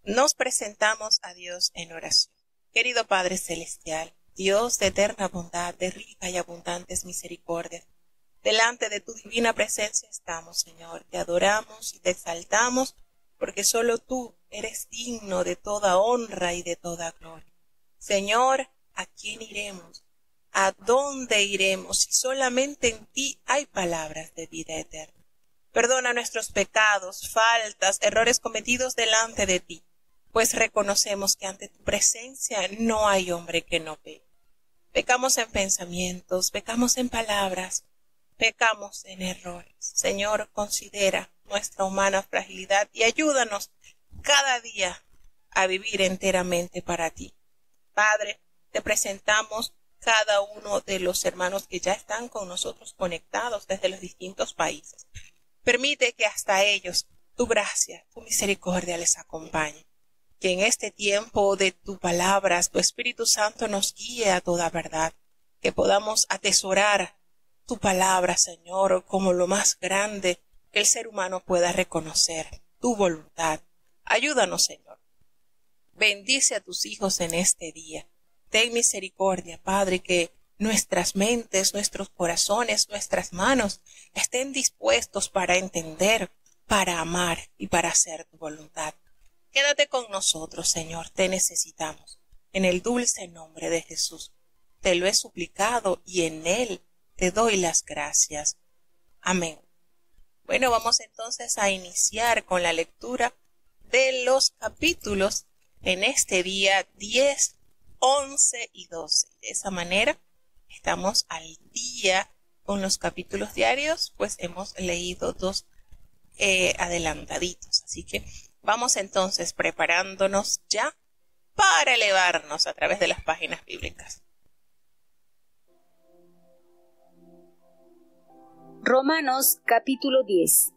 Nos presentamos a Dios en oración. Querido Padre Celestial, Dios de eterna bondad, de rica y abundantes misericordias, delante de tu divina presencia estamos, Señor. Te adoramos y te exaltamos, porque solo tú eres digno de toda honra y de toda gloria. Señor, ¿a quién iremos? ¿A dónde iremos si solamente en ti hay palabras de vida eterna? Perdona nuestros pecados, faltas, errores cometidos delante de ti, pues reconocemos que ante tu presencia no hay hombre que no peque. Pecamos en pensamientos, pecamos en palabras, pecamos en errores. Señor, considera nuestra humana fragilidad y ayúdanos cada día a vivir enteramente para ti. Padre, te presentamos cada uno de los hermanos que ya están con nosotros conectados desde los distintos países. Permite que hasta ellos tu gracia, tu misericordia les acompañe. Que en este tiempo de tu palabras, tu Espíritu Santo nos guíe a toda verdad. Que podamos atesorar tu palabra, Señor, como lo más grande que el ser humano pueda reconocer, tu voluntad. Ayúdanos, Señor. Bendice a tus hijos en este día. Ten misericordia, Padre, que nuestras mentes, nuestros corazones, nuestras manos estén dispuestos para entender, para amar y para hacer tu voluntad. Quédate con nosotros, Señor, te necesitamos. En el dulce nombre de Jesús, te lo he suplicado y en él te doy las gracias. Amén. Bueno, vamos entonces a iniciar con la lectura de los capítulos en este día 10, 11 y 12. De esa manera estamos al día con los capítulos diarios, pues hemos leído dos adelantaditos. Así que vamos entonces preparándonos ya para elevarnos a través de las páginas bíblicas. Romanos capítulo 10.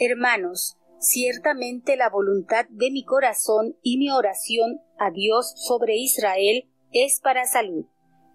Hermanos, ciertamente la voluntad de mi corazón y mi oración a Dios sobre Israel es para salud,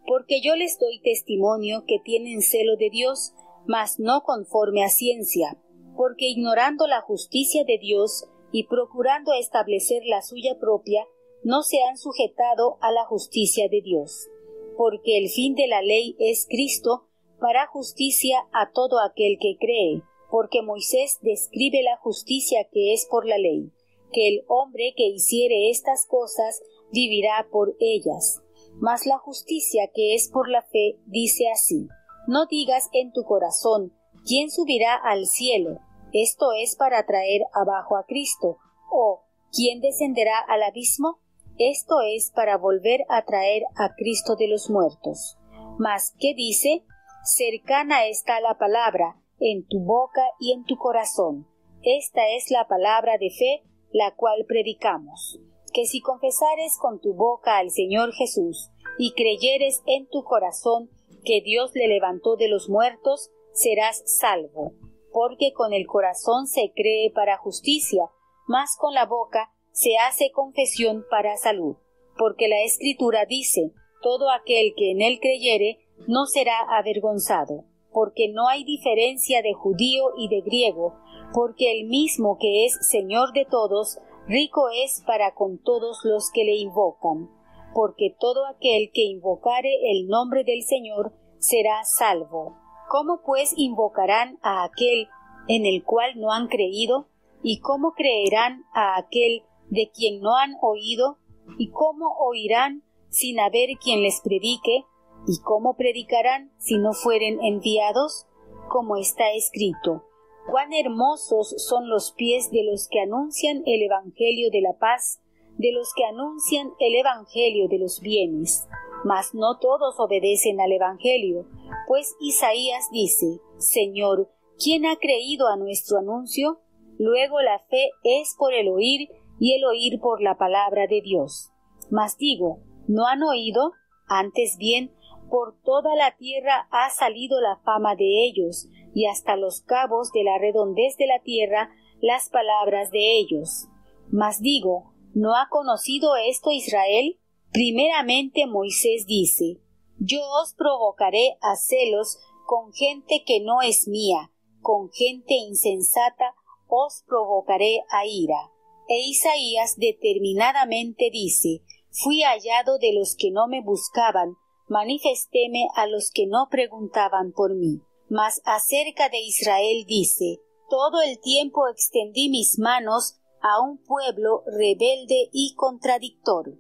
porque yo les doy testimonio que tienen celo de Dios, mas no conforme a ciencia, porque ignorando la justicia de Dios y procurando establecer la suya propia, no se han sujetado a la justicia de Dios. Porque el fin de la ley es Cristo, para justicia a todo aquel que cree, porque Moisés describe la justicia que es por la ley, que el hombre que hiciere estas cosas vivirá por ellas. Mas la justicia que es por la fe dice así: no digas en tu corazón, ¿quién subirá al cielo? Esto es para traer abajo a Cristo. O, ¿quién descenderá al abismo? Esto es para volver a traer a Cristo de los muertos. Mas, ¿qué dice? Cercana está la palabra, en tu boca y en tu corazón. Esta es la palabra de fe, la cual predicamos. Que si confesares con tu boca al Señor Jesús, y creyeres en tu corazón que Dios le levantó de los muertos, serás salvo. Porque con el corazón se cree para justicia, mas con la boca se hace confesión para salud. Porque la Escritura dice: todo aquel que en él creyere no será avergonzado. Porque no hay diferencia de judío y de griego, porque el mismo que es Señor de todos, rico es para con todos los que le invocan. Porque todo aquel que invocare el nombre del Señor será salvo. ¿Cómo pues invocarán a aquel en el cual no han creído? ¿Y cómo creerán a aquel de quien no han oído? ¿Y cómo oirán sin haber quien les predique? ¿Y cómo predicarán si no fueren enviados? Como está escrito: cuán hermosos son los pies de los que anuncian el evangelio de la paz, de los que anuncian el evangelio de los bienes. Mas no todos obedecen al evangelio, pues Isaías dice: Señor, ¿quién ha creído a nuestro anuncio? Luego la fe es por el oír, y el oír por la palabra de Dios. Mas digo, ¿no han oído? Antes bien, por toda la tierra ha salido la fama de ellos, y hasta los cabos de la redondez de la tierra las palabras de ellos. Mas digo, ¿no ha conocido esto Israel? Primeramente Moisés dice: yo os provocaré a celos con gente que no es mía, con gente insensata os provocaré a ira. E Isaías determinadamente dice: Fui hallado de los que no me buscaban, manifestéme a los que no preguntaban por mí. Mas acerca de Israel dice: Todo el tiempo extendí mis manos a un pueblo rebelde y contradictor.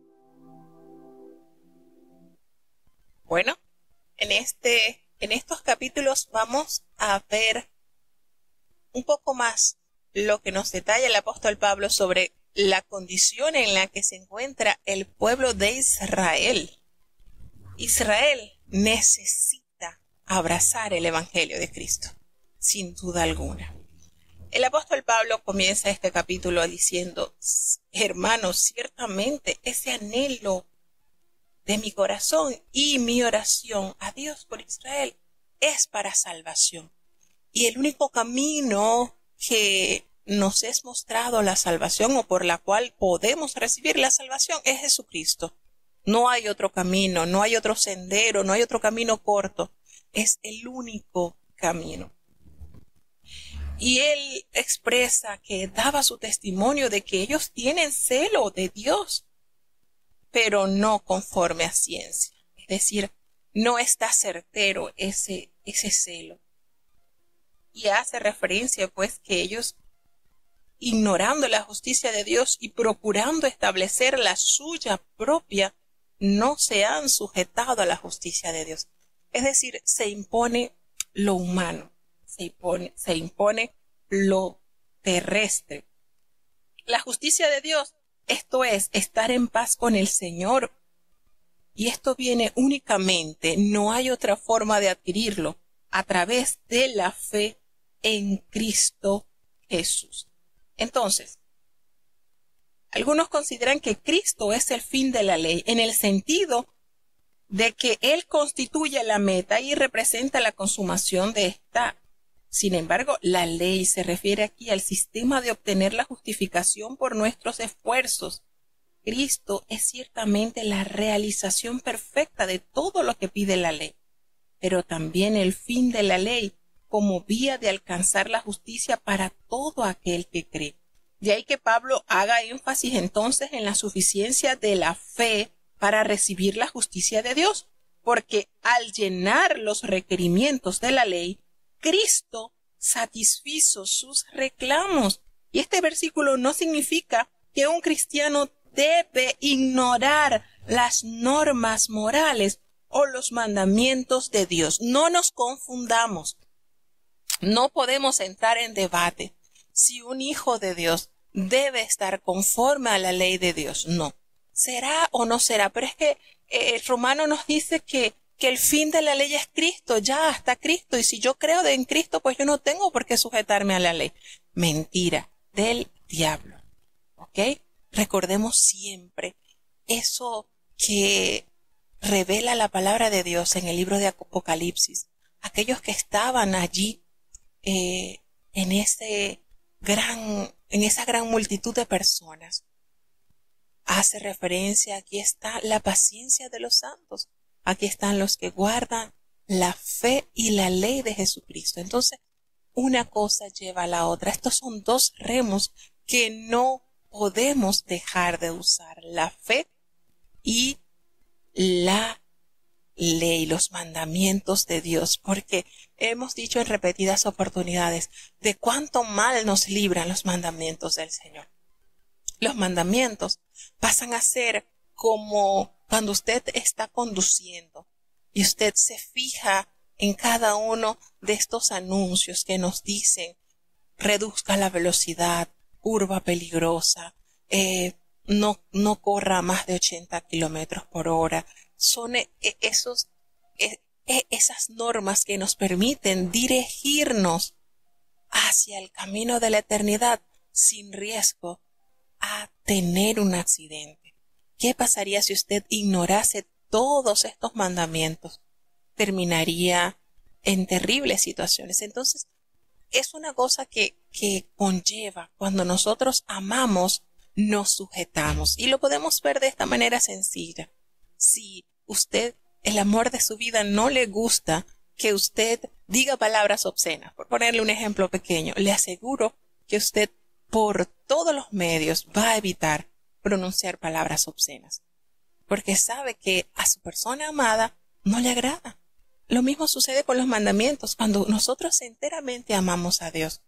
Bueno, en estos capítulos vamos a ver un poco más lo que nos detalla el apóstol Pablo sobre la condición en la que se encuentra el pueblo de Israel. Israel necesita abrazar el evangelio de Cristo, sin duda alguna. El apóstol Pablo comienza este capítulo diciendo: hermanos, ciertamente ese anhelo de mi corazón y mi oración a Dios por Israel es para salvación. Y el único camino que nos es mostrado la salvación, o por la cual podemos recibir la salvación, es Jesucristo. No hay otro camino, no hay otro sendero, no hay otro camino corto. Es el único camino. Y él expresa que daba su testimonio de que ellos tienen celo de Dios, pero no conforme a ciencia. Es decir, no está certero ese celo. Y hace referencia pues que ellos, ignorando la justicia de Dios y procurando establecer la suya propia, no se han sujetado a la justicia de Dios. Es decir, se impone lo humano, se impone lo terrestre. La justicia de Dios, esto es, estar en paz con el Señor. Y esto viene únicamente, no hay otra forma de adquirirlo, a través de la fe en Cristo Jesús. Entonces, algunos consideran que Cristo es el fin de la ley, en el sentido de que Él constituye la meta y representa la consumación de esta. Sin embargo, la ley se refiere aquí al sistema de obtener la justificación por nuestros esfuerzos. Cristo es ciertamente la realización perfecta de todo lo que pide la ley, pero también el fin de la ley como vía de alcanzar la justicia para todo aquel que cree. De ahí que Pablo haga énfasis entonces en la suficiencia de la fe para recibir la justicia de Dios, porque al llenar los requerimientos de la ley, Cristo satisfizo sus reclamos. Y este versículo no significa que un cristiano debe ignorar las normas morales o los mandamientos de Dios. No nos confundamos. No podemos entrar en debate si un hijo de Dios debe estar conforme a la ley de Dios. No. ¿Será o no será? Pero es que el Romano nos dice que el fin de la ley es Cristo, ya hasta Cristo. Y si yo creo en Cristo, pues yo no tengo por qué sujetarme a la ley. Mentira del diablo. ¿Ok? Recordemos siempre eso que revela la palabra de Dios en el libro de Apocalipsis. Aquellos que estaban allí en esa gran multitud de personas. Hace referencia, aquí está la paciencia de los santos. Aquí están los que guardan la fe y la ley de Jesucristo. Entonces, una cosa lleva a la otra. Estos son dos remos que no podemos dejar de usar: la fe y la ley, los mandamientos de Dios, porque hemos dicho en repetidas oportunidades de cuánto mal nos libran los mandamientos del Señor. Los mandamientos pasan a ser como cuando usted está conduciendo y usted se fija en cada uno de estos anuncios que nos dicen: reduzca la velocidad, curva peligrosa, no corra a más de 80 kilómetros por hora. Son esas normas que nos permiten dirigirnos hacia el camino de la eternidad sin riesgo a tener un accidente. ¿Qué pasaría si usted ignorase todos estos mandamientos? Terminaría en terribles situaciones. Entonces, es una cosa que conlleva, cuando nosotros amamos, nos sujetamos. Y lo podemos ver de esta manera sencilla. Si usted, el amor de su vida, no le gusta que usted diga palabras obscenas, por ponerle un ejemplo pequeño, le aseguro que usted por todos los medios va a evitar pronunciar palabras obscenas, porque sabe que a su persona amada no le agrada. Lo mismo sucede con los mandamientos. Cuando nosotros enteramente amamos a Dios,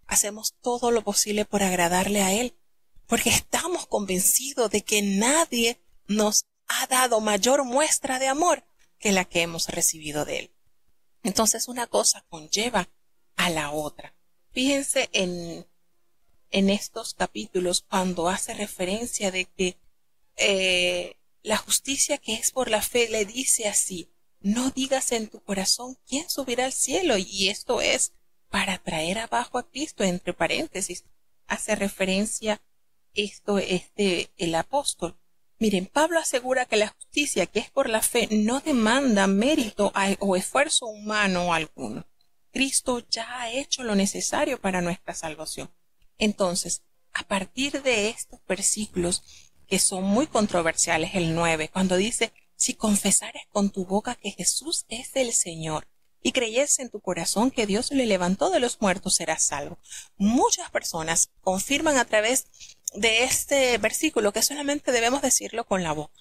hacemos todo lo posible por agradarle a Él, porque estamos convencidos de que nadie nos ha dado mayor muestra de amor que la que hemos recibido de Él. Entonces una cosa conlleva a la otra. Fíjense en estos capítulos cuando hace referencia de que la justicia que es por la fe le dice así: no digas en tu corazón quién subirá al cielo, y esto es para traer abajo a Cristo. Entre paréntesis hace referencia el apóstol. Miren, Pablo asegura que la justicia que es por la fe no demanda mérito o esfuerzo humano alguno. Cristo ya ha hecho lo necesario para nuestra salvación. Entonces, a partir de estos versículos que son muy controversiales, el 9, cuando dice: si confesares con tu boca que Jesús es el Señor y creyes en tu corazón que Dios le levantó de los muertos, serás salvo. Muchas personas confirman a través de este versículo que solamente debemos decirlo con la boca,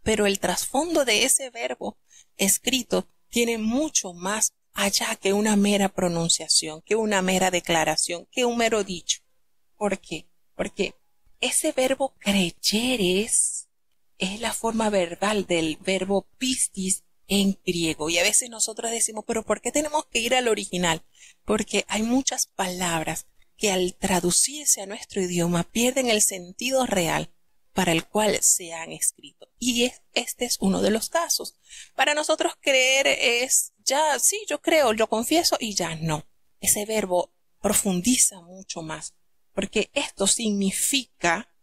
pero el trasfondo de ese verbo escrito tiene mucho más allá que una mera pronunciación, que una mera declaración, que un mero dicho. ¿Por qué? Porque ese verbo creyeres es la forma verbal del verbo pistis en griego. Y a veces nosotros decimos: ¿pero por qué tenemos que ir al original? Porque hay muchas palabras que al traducirse a nuestro idioma pierden el sentido real para el cual se han escrito. Y este es uno de los casos. Para nosotros creer es ya, sí, yo creo, yo confieso y ya no. Ese verbo profundiza mucho más, porque esto significa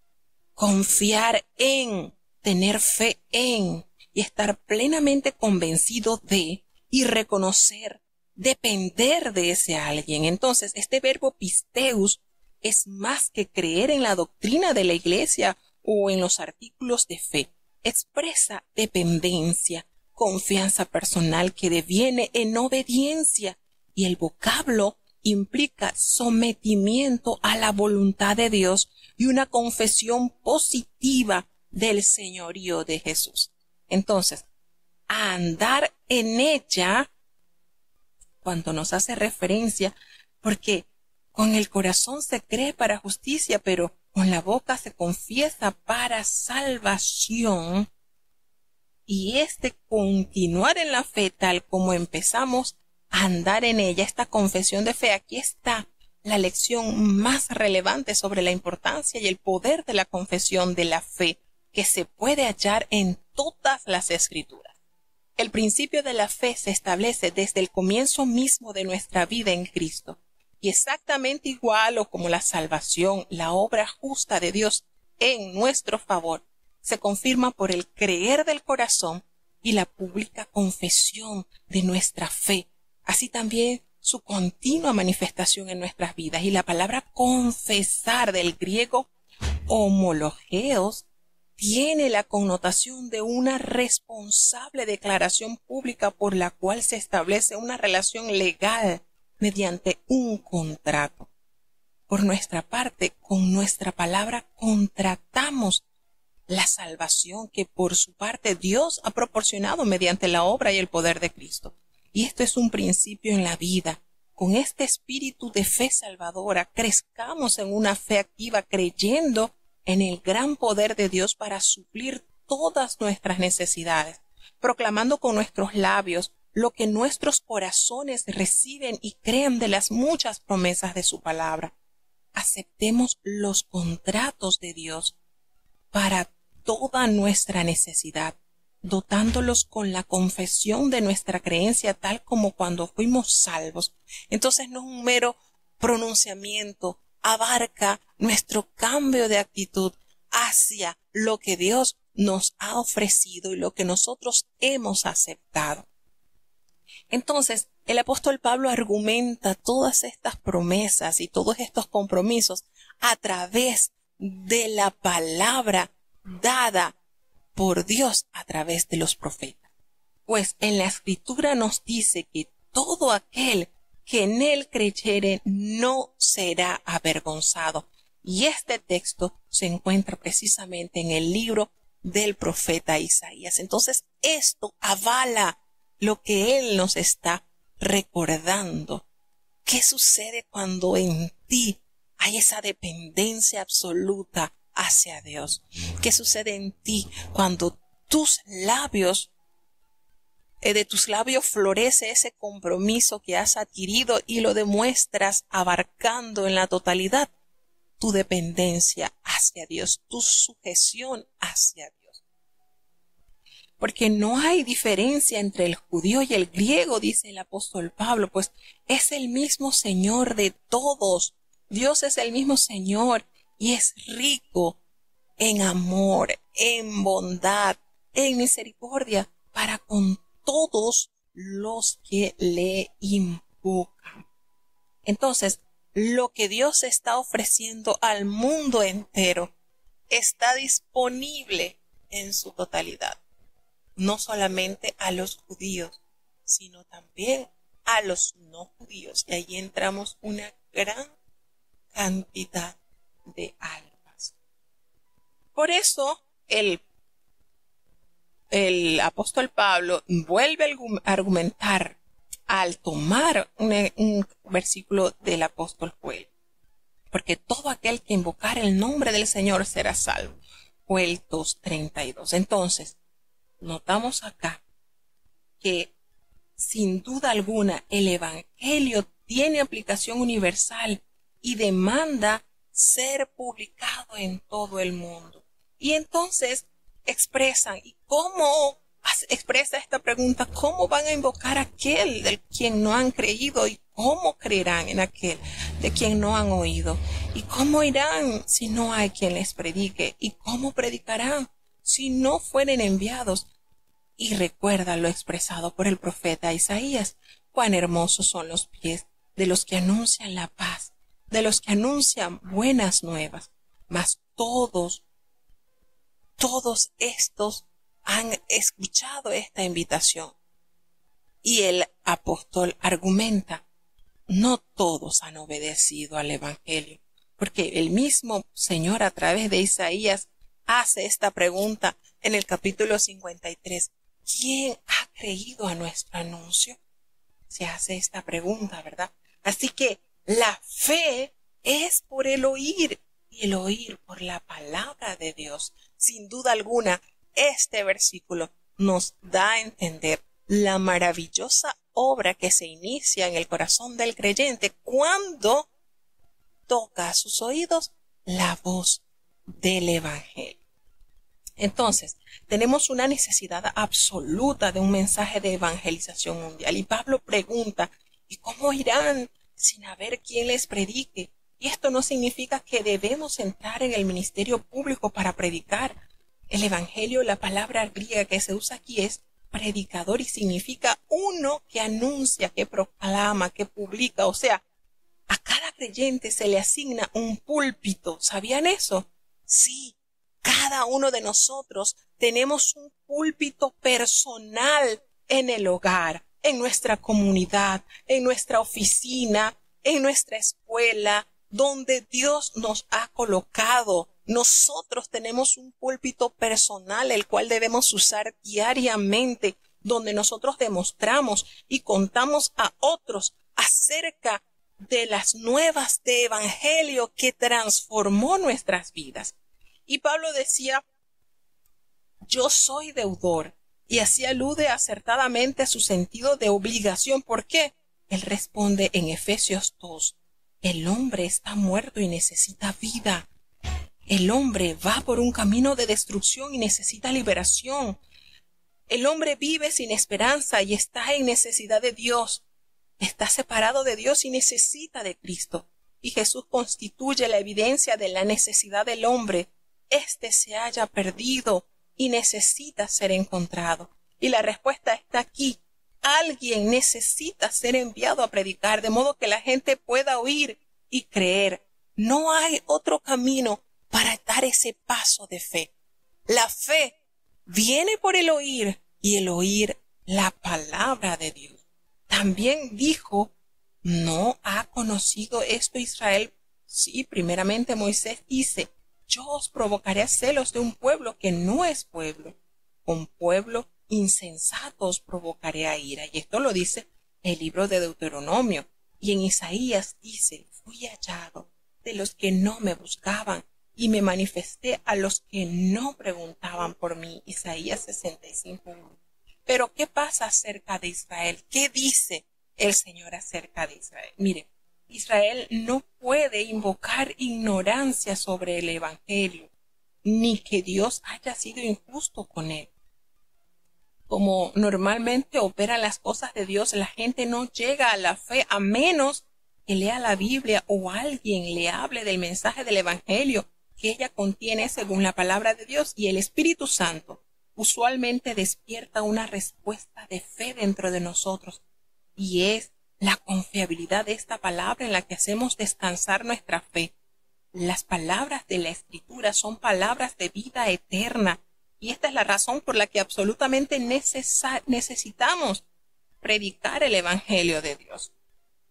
confiar en, tener fe en y estar plenamente convencido de y reconocer, depender de ese alguien. Entonces, este verbo pisteus es más que creer en la doctrina de la iglesia o en los artículos de fe. Expresa dependencia, confianza personal que deviene en obediencia, y el vocablo implica sometimiento a la voluntad de Dios y una confesión positiva del señorío de Jesús. Entonces, a andar en ella, cuando nos hace referencia, porque con el corazón se cree para justicia, pero con la boca se confiesa para salvación, y continuar en la fe tal como empezamos a andar en ella, esta confesión de fe. Aquí está la lección más relevante sobre la importancia y el poder de la confesión de la fe que se puede hallar en todas las escrituras. El principio de la fe se establece desde el comienzo mismo de nuestra vida en Cristo, y exactamente igual o como la salvación, la obra justa de Dios en nuestro favor, se confirma por el creer del corazón y la pública confesión de nuestra fe, así también su continua manifestación en nuestras vidas. Y la palabra confesar, del griego homologeos, tiene la connotación de una responsable declaración pública por la cual se establece una relación legal mediante un contrato. Por nuestra parte, con nuestra palabra contratamos la salvación que por su parte Dios ha proporcionado mediante la obra y el poder de Cristo. Y esto es un principio en la vida. Con este espíritu de fe salvadora, crezcamos en una fe activa, creyendo en el gran poder de Dios para suplir todas nuestras necesidades, proclamando con nuestros labios lo que nuestros corazones reciben y creen de las muchas promesas de su palabra. Aceptemos los contratos de Dios para toda nuestra necesidad, dotándolos con la confesión de nuestra creencia tal como cuando fuimos salvos. Entonces no es un mero pronunciamiento, abarca nuestro cambio de actitud hacia lo que Dios nos ha ofrecido y lo que nosotros hemos aceptado. Entonces, el apóstol Pablo argumenta todas estas promesas y todos estos compromisos a través de la palabra dada por Dios a través de los profetas. Pues en la escritura nos dice que todo aquel que en él creyere no será avergonzado. Y este texto se encuentra precisamente en el libro del profeta Isaías. Entonces, esto avala lo que él nos está recordando. ¿Qué sucede cuando en ti hay esa dependencia absoluta hacia Dios? ¿Qué sucede en ti cuando de tus labios florece ese compromiso que has adquirido y lo demuestras abarcando en la totalidad tu dependencia hacia Dios, tu sujeción hacia Dios? Porque no hay diferencia entre el judío y el griego, dice el apóstol Pablo, pues es el mismo Señor de todos. Dios es el mismo Señor y es rico en amor, en bondad, en misericordia para con todos los que le invocan. Entonces, lo que Dios está ofreciendo al mundo entero está disponible en su totalidad. No solamente a los judíos, sino también a los no judíos. Y ahí entramos una gran cantidad de almas. Por eso el apóstol Pablo vuelve a argumentar al tomar un versículo del apóstol Joel. Porque todo aquel que invocar el nombre del Señor será salvo. Joel 2:32. Entonces, notamos acá que sin duda alguna el evangelio tiene aplicación universal y demanda ser publicado en todo el mundo. Y entonces expresan, ¿y cómo expresa esta pregunta? ¿Cómo van a invocar a aquel del quien no han creído? ¿Y cómo creerán en aquel de quien no han oído? ¿Y cómo irán si no hay quien les predique? ¿Y cómo predicarán si no fueren enviados? Y recuerda lo expresado por el profeta Isaías. Cuán hermosos son los pies de los que anuncian la paz, de los que anuncian buenas nuevas. Mas todos estos han escuchado esta invitación. Y el apóstol argumenta, no todos han obedecido al evangelio, porque el mismo Señor a través de Isaías hace esta pregunta en el capítulo 53. ¿Quién ha creído a nuestro anuncio? Se hace esta pregunta, ¿verdad? Así que la fe es por el oír y el oír por la palabra de Dios. Sin duda alguna, este versículo nos da a entender la maravillosa obra que se inicia en el corazón del creyente cuando toca a sus oídos la voz del evangelio. Entonces, tenemos una necesidad absoluta de un mensaje de evangelización mundial. Y Pablo pregunta, ¿y cómo irán sin haber quien les predique? Y esto no significa que debemos entrar en el ministerio público para predicar. El evangelio, la palabra griega que se usa aquí es predicador y significa uno que anuncia, que proclama, que publica. O sea, a cada creyente se le asigna un púlpito. ¿Sabían eso? Sí. Cada uno de nosotros tenemos un púlpito personal en el hogar, en nuestra comunidad, en nuestra oficina, en nuestra escuela, donde Dios nos ha colocado. Nosotros tenemos un púlpito personal, el cual debemos usar diariamente, donde nosotros demostramos y contamos a otros acerca de las nuevas de evangelio que transformó nuestras vidas. Y Pablo decía, yo soy deudor, y así alude acertadamente a su sentido de obligación. ¿Por qué? Él responde en Efesios 2, el hombre está muerto y necesita vida. El hombre va por un camino de destrucción y necesita liberación. El hombre vive sin esperanza y está en necesidad de Dios. Está separado de Dios y necesita de Cristo. Y Jesús constituye la evidencia de la necesidad del hombre. Este se halla perdido y necesita ser encontrado. Y la respuesta está aquí. Alguien necesita ser enviado a predicar, de modo que la gente pueda oír y creer. No hay otro camino para dar ese paso de fe. La fe viene por el oír y el oír la palabra de Dios. También dijo, ¿No ha conocido esto Israel? Sí, primeramente Moisés dice, yo os provocaré a celos de un pueblo que no es pueblo. Con pueblo insensato os provocaré a ira. Y esto lo dice el libro de Deuteronomio. Y en Isaías dice, fui hallado de los que no me buscaban y me manifesté a los que no preguntaban por mí. Isaías 65:1. Pero ¿qué pasa acerca de Israel? ¿Qué dice el Señor acerca de Israel? Mire, Israel no puede invocar ignorancia sobre el Evangelio, ni que Dios haya sido injusto con él. Como normalmente operan las cosas de Dios, la gente no llega a la fe a menos que lea la Biblia o alguien le hable del mensaje del Evangelio que ella contiene según la palabra de Dios, y el Espíritu Santo usualmente despierta una respuesta de fe dentro de nosotros, y es la confiabilidad de esta palabra en la que hacemos descansar nuestra fe. Las palabras de la Escritura son palabras de vida eterna, y esta es la razón por la que absolutamente necesitamos predicar el Evangelio de Dios.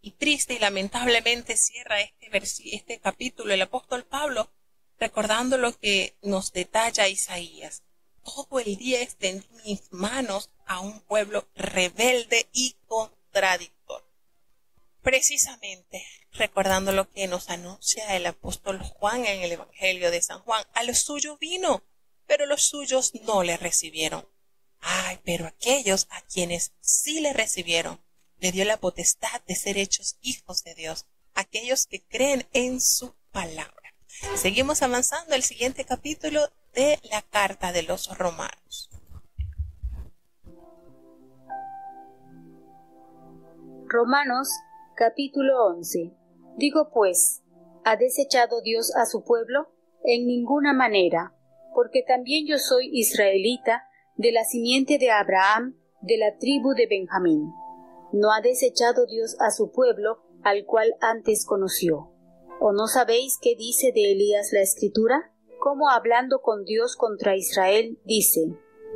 Y triste y lamentablemente cierra este capítulo el apóstol Pablo recordando lo que nos detalla Isaías. Todo el día extendí mis manos a un pueblo rebelde y contradictor. Precisamente recordando lo que nos anuncia el apóstol Juan en el Evangelio de San Juan, a los suyos vino, pero los suyos no le recibieron. Ay, pero aquellos a quienes sí le recibieron, le dio la potestad de ser hechos hijos de Dios, aquellos que creen en su palabra. Seguimos avanzando el siguiente capítulo de la carta de los Romanos. Romanos capítulo 11. Digo pues, ¿ha desechado Dios a su pueblo? En ninguna manera, porque también yo soy israelita, de la simiente de Abraham, de la tribu de Benjamín. ¿No ha desechado Dios a su pueblo, al cual antes conoció? ¿O no sabéis qué dice de Elías la Escritura? Como hablando con Dios contra Israel, dice,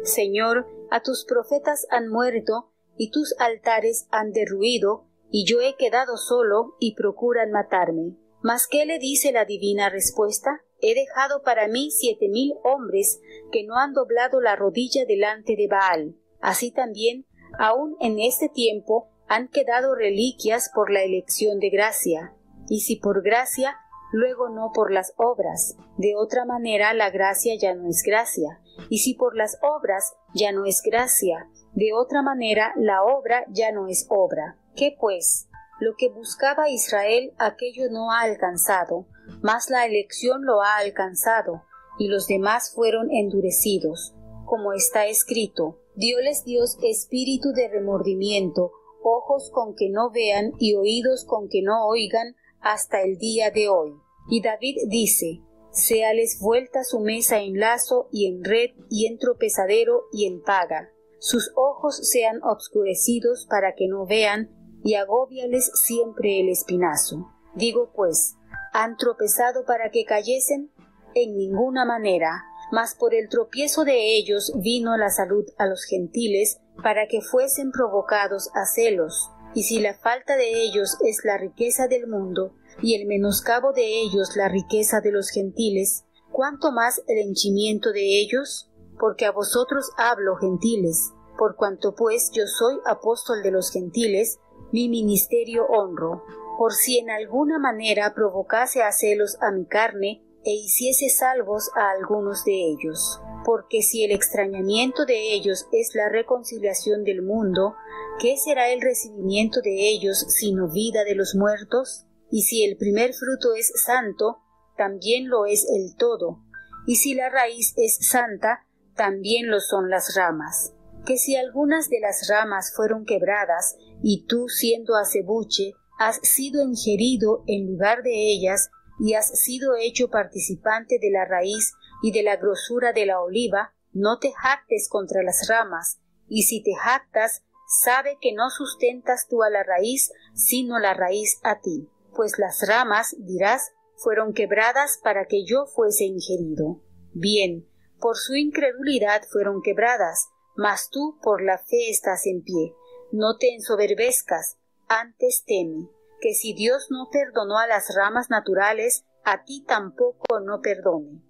Señor, a tus profetas han muerto, y tus altares han derruido, y yo he quedado solo, y procuran matarme. ¿Mas qué le dice la divina respuesta? He dejado para mí 7,000 hombres que no han doblado la rodilla delante de Baal. Así también, aun en este tiempo, han quedado reliquias por la elección de gracia. Y si por gracia, luego no por las obras. De otra manera la gracia ya no es gracia. Y si por las obras ya no es gracia, de otra manera la obra ya no es obra. ¿Qué pues? Lo que buscaba Israel, aquello no ha alcanzado, mas la elección lo ha alcanzado, y los demás fueron endurecidos. Como está escrito, dióles Dios espíritu de remordimiento, ojos con que no vean y oídos con que no oigan, hasta el día de hoy. Y David dice, séales vuelta su mesa en lazo y en red y en tropezadero y en paga. Sus ojos sean obscurecidos para que no vean, y agóbiales siempre el espinazo. Digo pues, ¿han tropezado para que cayesen? En ninguna manera, mas por el tropiezo de ellos vino la salud a los gentiles, para que fuesen provocados a celos. Y si la falta de ellos es la riqueza del mundo, y el menoscabo de ellos la riqueza de los gentiles, ¿cuánto más el henchimiento de ellos? Porque a vosotros hablo, gentiles, por cuanto pues yo soy apóstol de los gentiles, mi ministerio honro, por si en alguna manera provocase a celos a mi carne, e hiciese salvos a algunos de ellos. Porque si el extrañamiento de ellos es la reconciliación del mundo, ¿qué será el recibimiento de ellos sino vida de los muertos? Y si el primer fruto es santo, también lo es el todo. Y si la raíz es santa, también lo son las ramas. Que si algunas de las ramas fueron quebradas, y tú, siendo acebuche, has sido ingerido en lugar de ellas, y has sido hecho participante de la raíz y de la grosura de la oliva, no te jactes contra las ramas, y si te jactas, sabe que no sustentas tú a la raíz, sino la raíz a ti. Pues las ramas, dirás, fueron quebradas para que yo fuese ingerido. Bien, por su incredulidad fueron quebradas, mas tú por la fe estás en pie. No te ensoberbezcas, antes teme, que si Dios no perdonó a las ramas naturales, a ti tampoco no perdone.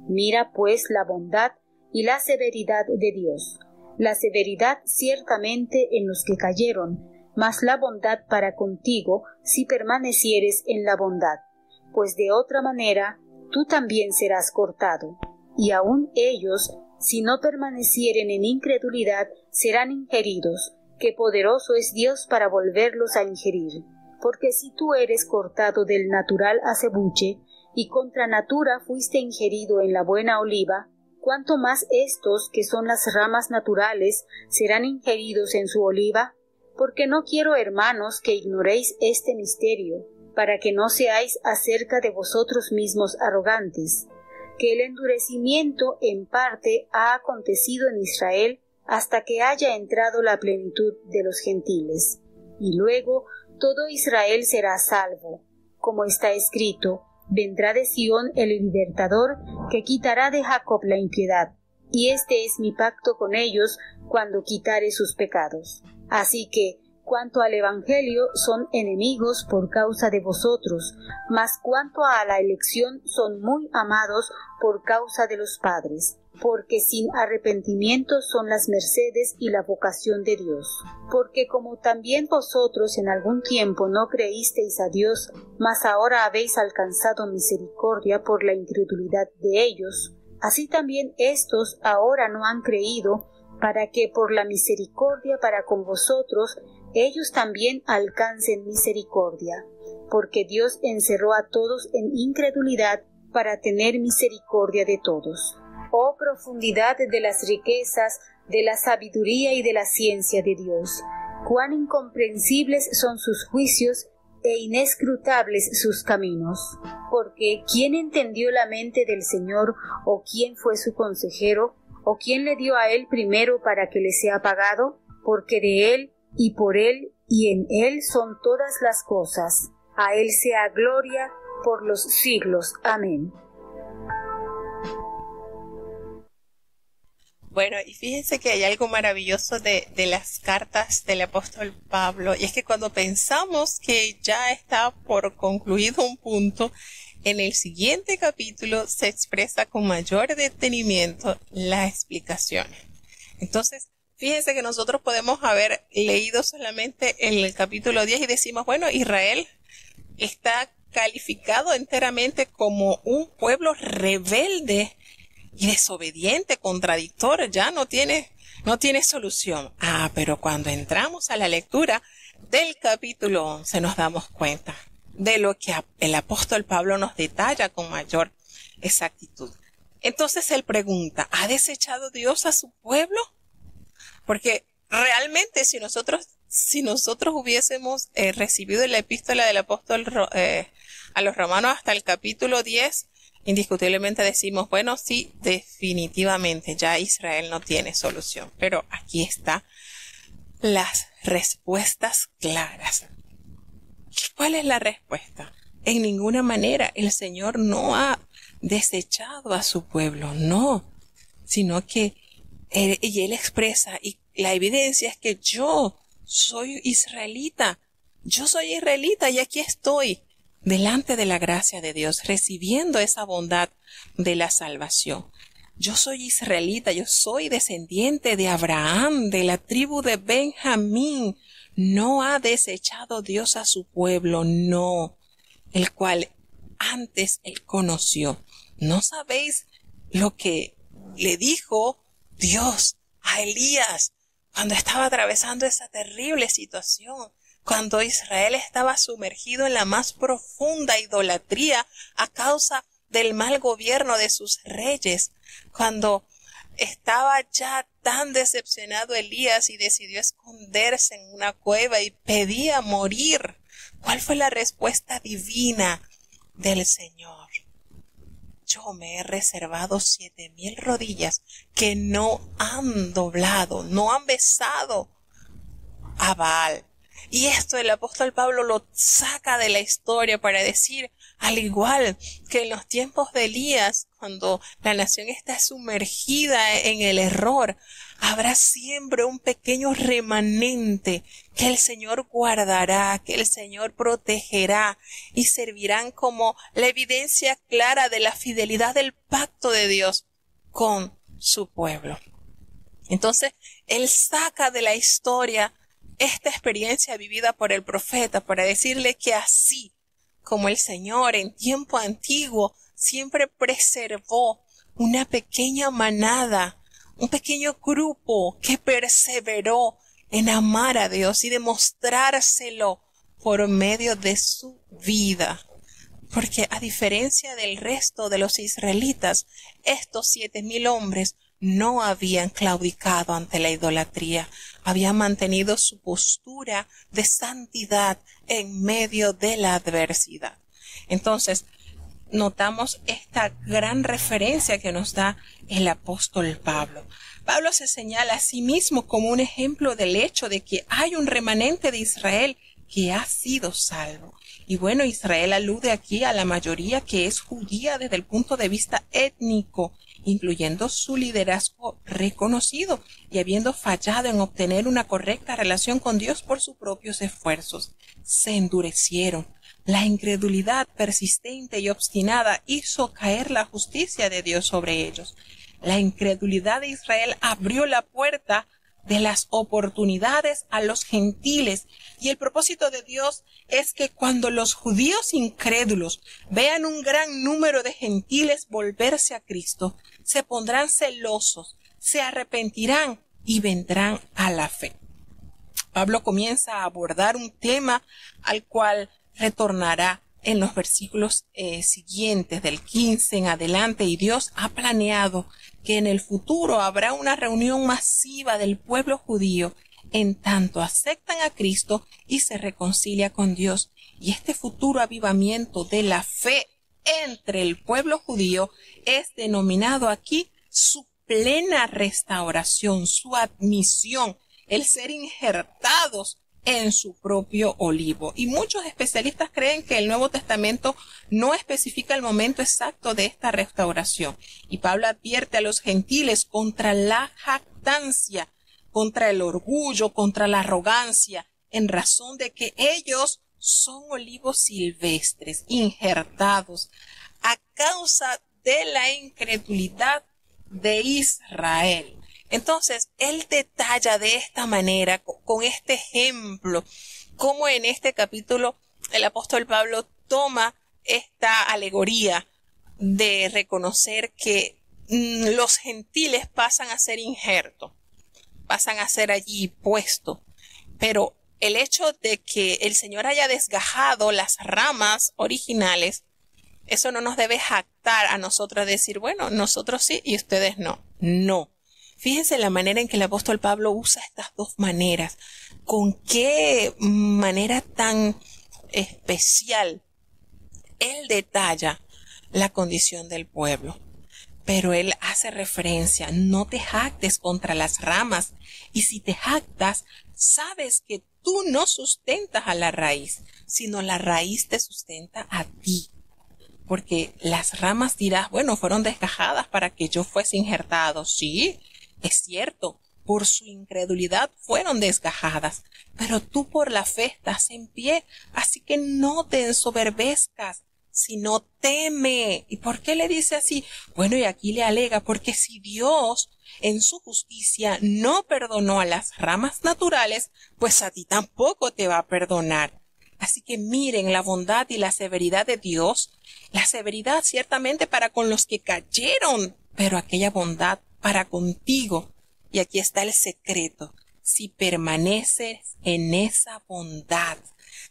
Mira pues la bondad y la severidad de Dios. La severidad ciertamente en los que cayeron, mas la bondad para contigo si permanecieres en la bondad, pues de otra manera tú también serás cortado. Y aun ellos, si no permanecieren en incredulidad, serán ingeridos, que poderoso es Dios para volverlos a ingerir. Porque si tú eres cortado del natural acebuche, y contra natura fuiste ingerido en la buena oliva, cuánto más estos, que son las ramas naturales, serán ingeridos en su oliva. Porque no quiero, hermanos, que ignoréis este misterio, para que no seáis acerca de vosotros mismos arrogantes, que el endurecimiento en parte ha acontecido en Israel hasta que haya entrado la plenitud de los gentiles. Y luego todo Israel será salvo, como está escrito: vendrá de Sión el libertador, que quitará de Jacob la impiedad, y este es mi pacto con ellos cuando quitare sus pecados. Así que, cuanto al Evangelio, son enemigos por causa de vosotros, mas cuanto a la elección, son muy amados por causa de los padres, porque sin arrepentimiento son las mercedes y la vocación de Dios. Porque como también vosotros en algún tiempo no creísteis a Dios, mas ahora habéis alcanzado misericordia por la incredulidad de ellos, así también éstos ahora no han creído, para que por la misericordia para con vosotros ellos también alcancen misericordia, porque Dios encerró a todos en incredulidad para tener misericordia de todos. Oh profundidad de las riquezas, de la sabiduría y de la ciencia de Dios, cuán incomprensibles son sus juicios e inescrutables sus caminos. Porque ¿quién entendió la mente del Señor, o quién fue su consejero, o quién le dio a él primero para que le sea pagado? Porque de él, y por él, y en él son todas las cosas. A él sea gloria por los siglos. Amén. Bueno, y fíjense que hay algo maravilloso de las cartas del apóstol Pablo, y es que cuando pensamos que ya está por concluido un punto, en el siguiente capítulo se expresa con mayor detenimiento la explicación. Entonces, fíjense que nosotros podemos haber leído solamente el capítulo 10 y decimos, bueno, Israel está calificado enteramente como un pueblo rebelde y desobediente, contradictor, ya no tiene solución. Pero cuando entramos a la lectura del capítulo 11 nos damos cuenta de lo que el apóstol Pablo nos detalla con mayor exactitud. Entonces él pregunta, ¿ha desechado Dios a su pueblo? Porque realmente si nosotros hubiésemos recibido la epístola del apóstol a los romanos hasta el capítulo 10, indiscutiblemente decimos, bueno, sí, definitivamente ya Israel no tiene solución. Pero aquí están las respuestas claras. ¿Cuál es la respuesta? En ninguna manera el Señor no ha desechado a su pueblo, no, sino que él expresa, y la evidencia es que yo soy israelita y aquí estoy delante de la gracia de Dios, recibiendo esa bondad de la salvación. Yo soy israelita, yo soy descendiente de Abraham, de la tribu de Benjamín. No ha desechado Dios a su pueblo, no, el cual antes él conoció. ¿No sabéis lo que le dijo Dios a Elías cuando estaba atravesando esa terrible situación? Cuando Israel estaba sumergido en la más profunda idolatría a causa del mal gobierno de sus reyes, cuando estaba ya tan decepcionado Elías y decidió esconderse en una cueva y pedía morir. ¿Cuál fue la respuesta divina del Señor? Yo me he reservado 7,000 rodillas que no han doblado, no han besado a Baal. Y esto el apóstol Pablo lo saca de la historia para decir, Al igual que en los tiempos de Elías, cuando la nación está sumergida en el error, habrá siempre un pequeño remanente que el Señor guardará, que el Señor protegerá y servirán como la evidencia clara de la fidelidad del pacto de Dios con su pueblo. Entonces, Él saca de la historia esta experiencia vivida por el profeta para decirle que así como el Señor en tiempo antiguo siempre preservó una pequeña manada, un pequeño grupo que perseveró en amar a Dios y demostrárselo por medio de su vida. Porque a diferencia del resto de los israelitas, estos 7,000 hombres no habían claudicado ante la idolatría, habían mantenido su postura de santidad en medio de la adversidad. Entonces, notamos esta gran referencia que nos da el apóstol Pablo. Pablo se señala a sí mismo como un ejemplo del hecho de que hay un remanente de Israel que ha sido salvo. Y bueno, Israel alude aquí a la mayoría que es judía desde el punto de vista étnico, incluyendo su liderazgo reconocido y habiendo fallado en obtener una correcta relación con Dios por sus propios esfuerzos. Se endurecieron. La incredulidad persistente y obstinada hizo caer la justicia de Dios sobre ellos. La incredulidad de Israel abrió la puerta de las oportunidades a los gentiles, y el propósito de Dios es que cuando los judíos incrédulos vean un gran número de gentiles volverse a Cristo, se pondrán celosos, se arrepentirán y vendrán a la fe. Pablo comienza a abordar un tema al cual retornará en los versículos siguientes, del 15 en adelante, y Dios ha planeado que en el futuro habrá una reunión masiva del pueblo judío en tanto aceptan a Cristo y se reconcilia con Dios. Y este futuro avivamiento de la fe entre el pueblo judío es denominado aquí su plena restauración, su admisión, el ser injertados en su propio olivo. Y muchos especialistas creen que el Nuevo Testamento no especifica el momento exacto de esta restauración. Y Pablo advierte a los gentiles contra la jactancia, contra el orgullo, contra la arrogancia, en razón de que ellos son olivos silvestres, injertados, a causa de la incredulidad de Israel. Entonces, él detalla de esta manera, con este ejemplo, cómo en este capítulo el apóstol Pablo toma esta alegoría de reconocer que los gentiles pasan a ser injertos, pasan a ser allí puestos, pero el hecho de que el Señor haya desgajado las ramas originales, eso no nos debe jactar a nosotros decir, bueno, nosotros sí y ustedes no. No. Fíjense la manera en que el apóstol Pablo usa estas dos maneras. Con qué manera tan especial él detalla la condición del pueblo. Pero él hace referencia, no te jactes contra las ramas. Y si te jactas, sabes que tú no sustentas a la raíz, sino la raíz te sustenta a ti. Porque las ramas dirás, bueno, fueron desgajadas para que yo fuese injertado. Sí, es cierto, por su incredulidad fueron desgajadas, pero tú por la fe estás en pie, así que no te ensoberbezcas, sino teme. ¿Y por qué le dice así? Bueno, y aquí le alega, porque si Dios en su justicia no perdonó a las ramas naturales, pues a ti tampoco te va a perdonar. Así que miren la bondad y la severidad de Dios, la severidad ciertamente para con los que cayeron, pero aquella bondad para contigo. Y aquí está el secreto. Si permaneces en esa bondad,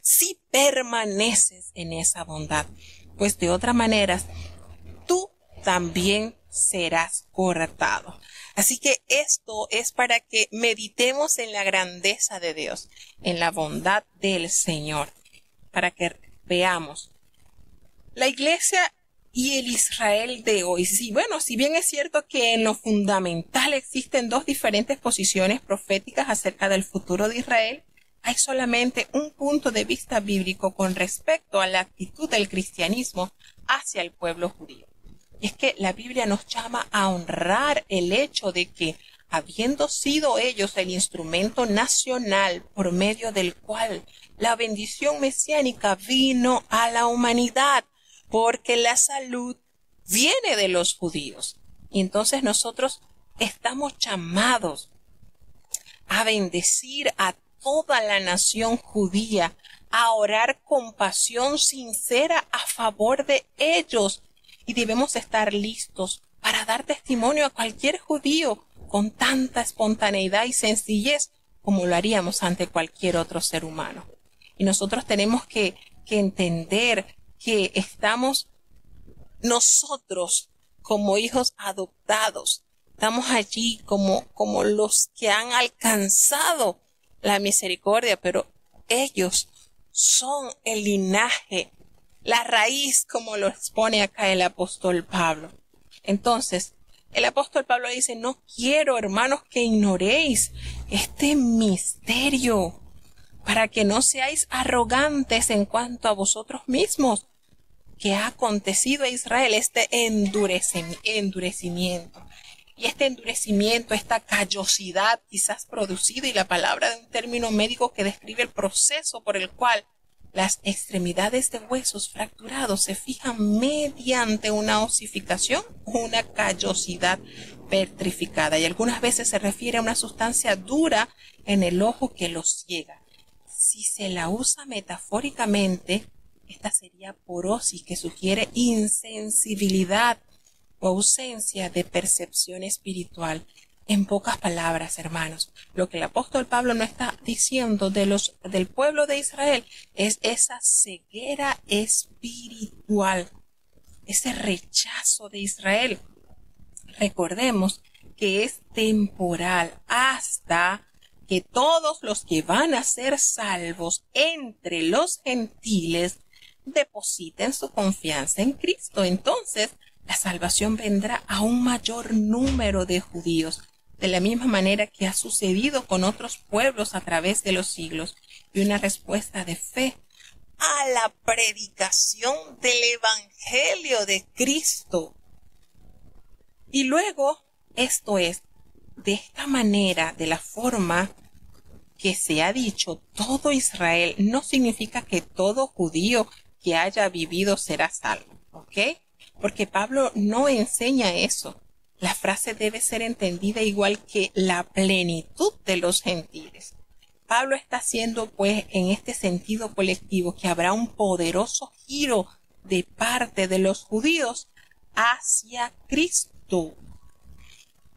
si permaneces en esa bondad, pues de otra manera, tú también serás cortado. Así que esto es para que meditemos en la grandeza de Dios, en la bondad del Señor, para que veamos la iglesia y el Israel de hoy. Sí, bueno, si bien es cierto que en lo fundamental existen dos diferentes posiciones proféticas acerca del futuro de Israel, hay solamente un punto de vista bíblico con respecto a la actitud del cristianismo hacia el pueblo judío. Y es que la Biblia nos llama a honrar el hecho de que, habiendo sido ellos el instrumento nacional por medio del cual la bendición mesiánica vino a la humanidad, porque la salud viene de los judíos. Y entonces nosotros estamos llamados a bendecir a toda la nación judía, a orar con pasión sincera a favor de ellos. Y debemos estar listos para dar testimonio a cualquier judío con tanta espontaneidad y sencillez como lo haríamos ante cualquier otro ser humano. Y nosotros tenemos que entender que estamos nosotros como hijos adoptados. Estamos allí como los que han alcanzado la misericordia, pero ellos son el linaje, la raíz, como lo expone acá el apóstol Pablo. Entonces, el apóstol Pablo dice, no quiero, hermanos, que ignoréis este misterio, para que no seáis arrogantes en cuanto a vosotros mismos, que ha acontecido a Israel este endurecimiento. Y este endurecimiento, esta callosidad quizás producida, y la palabra de un término médico que describe el proceso por el cual las extremidades de huesos fracturados se fijan mediante una osificación o una callosidad petrificada. Y algunas veces se refiere a una sustancia dura en el ojo que los ciega. Si se la usa metafóricamente, esta sería porosis, que sugiere insensibilidad o ausencia de percepción espiritual. En pocas palabras, hermanos, lo que el apóstol Pablo no está diciendo del pueblo de Israel es esa ceguera espiritual, ese rechazo de Israel. Recordemos que es temporal hasta que todos los que van a ser salvos entre los gentiles depositen su confianza en Cristo. Entonces, la salvación vendrá a un mayor número de judíos, de la misma manera que ha sucedido con otros pueblos a través de los siglos, y una respuesta de fe a la predicación del Evangelio de Cristo. Y luego, esto es, de esta manera, de la forma que se ha dicho, todo Israel, no significa que todo judío que haya vivido será salvo, ¿ok? Porque Pablo no enseña eso. La frase debe ser entendida igual que la plenitud de los gentiles. Pablo está haciendo, pues, en este sentido colectivo, que habrá un poderoso giro de parte de los judíos hacia Cristo.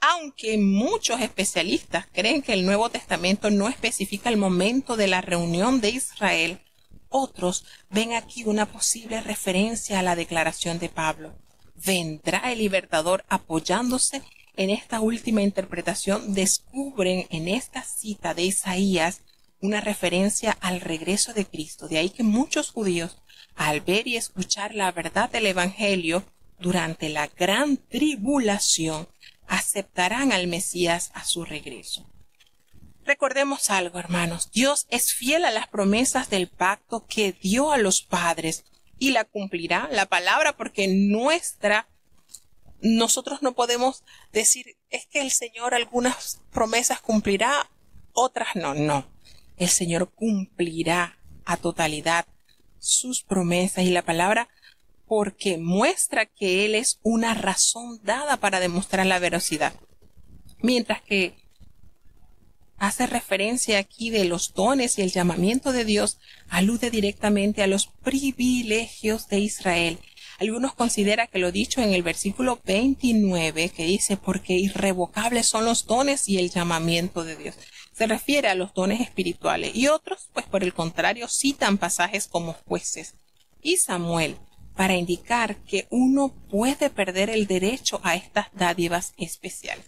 Aunque muchos especialistas creen que el Nuevo Testamento no especifica el momento de la reunión de Israel, otros ven aquí una posible referencia a la declaración de Pablo. Vendrá el libertador. Apoyándose en esta última interpretación, descubren en esta cita de Isaías una referencia al regreso de Cristo. De ahí que muchos judíos, al ver y escuchar la verdad del Evangelio durante la gran tribulación, aceptarán al Mesías a su regreso. Recordemos algo, hermanos. Dios es fiel a las promesas del pacto que dio a los padres y la cumplirá, la palabra, porque nosotros no podemos decir, es que el Señor algunas promesas cumplirá, otras no. El Señor cumplirá a totalidad sus promesas y la palabra, porque muestra que Él es una razón dada para demostrar la veracidad. Mientras que hace referencia aquí de los dones y el llamamiento de Dios, alude directamente a los privilegios de Israel. Algunos consideran que lo dicho en el versículo 29, que dice, porque irrevocables son los dones y el llamamiento de Dios, se refiere a los dones espirituales. Y otros, pues por el contrario, citan pasajes como Jueces y Samuel, para indicar que uno puede perder el derecho a estas dádivas especiales.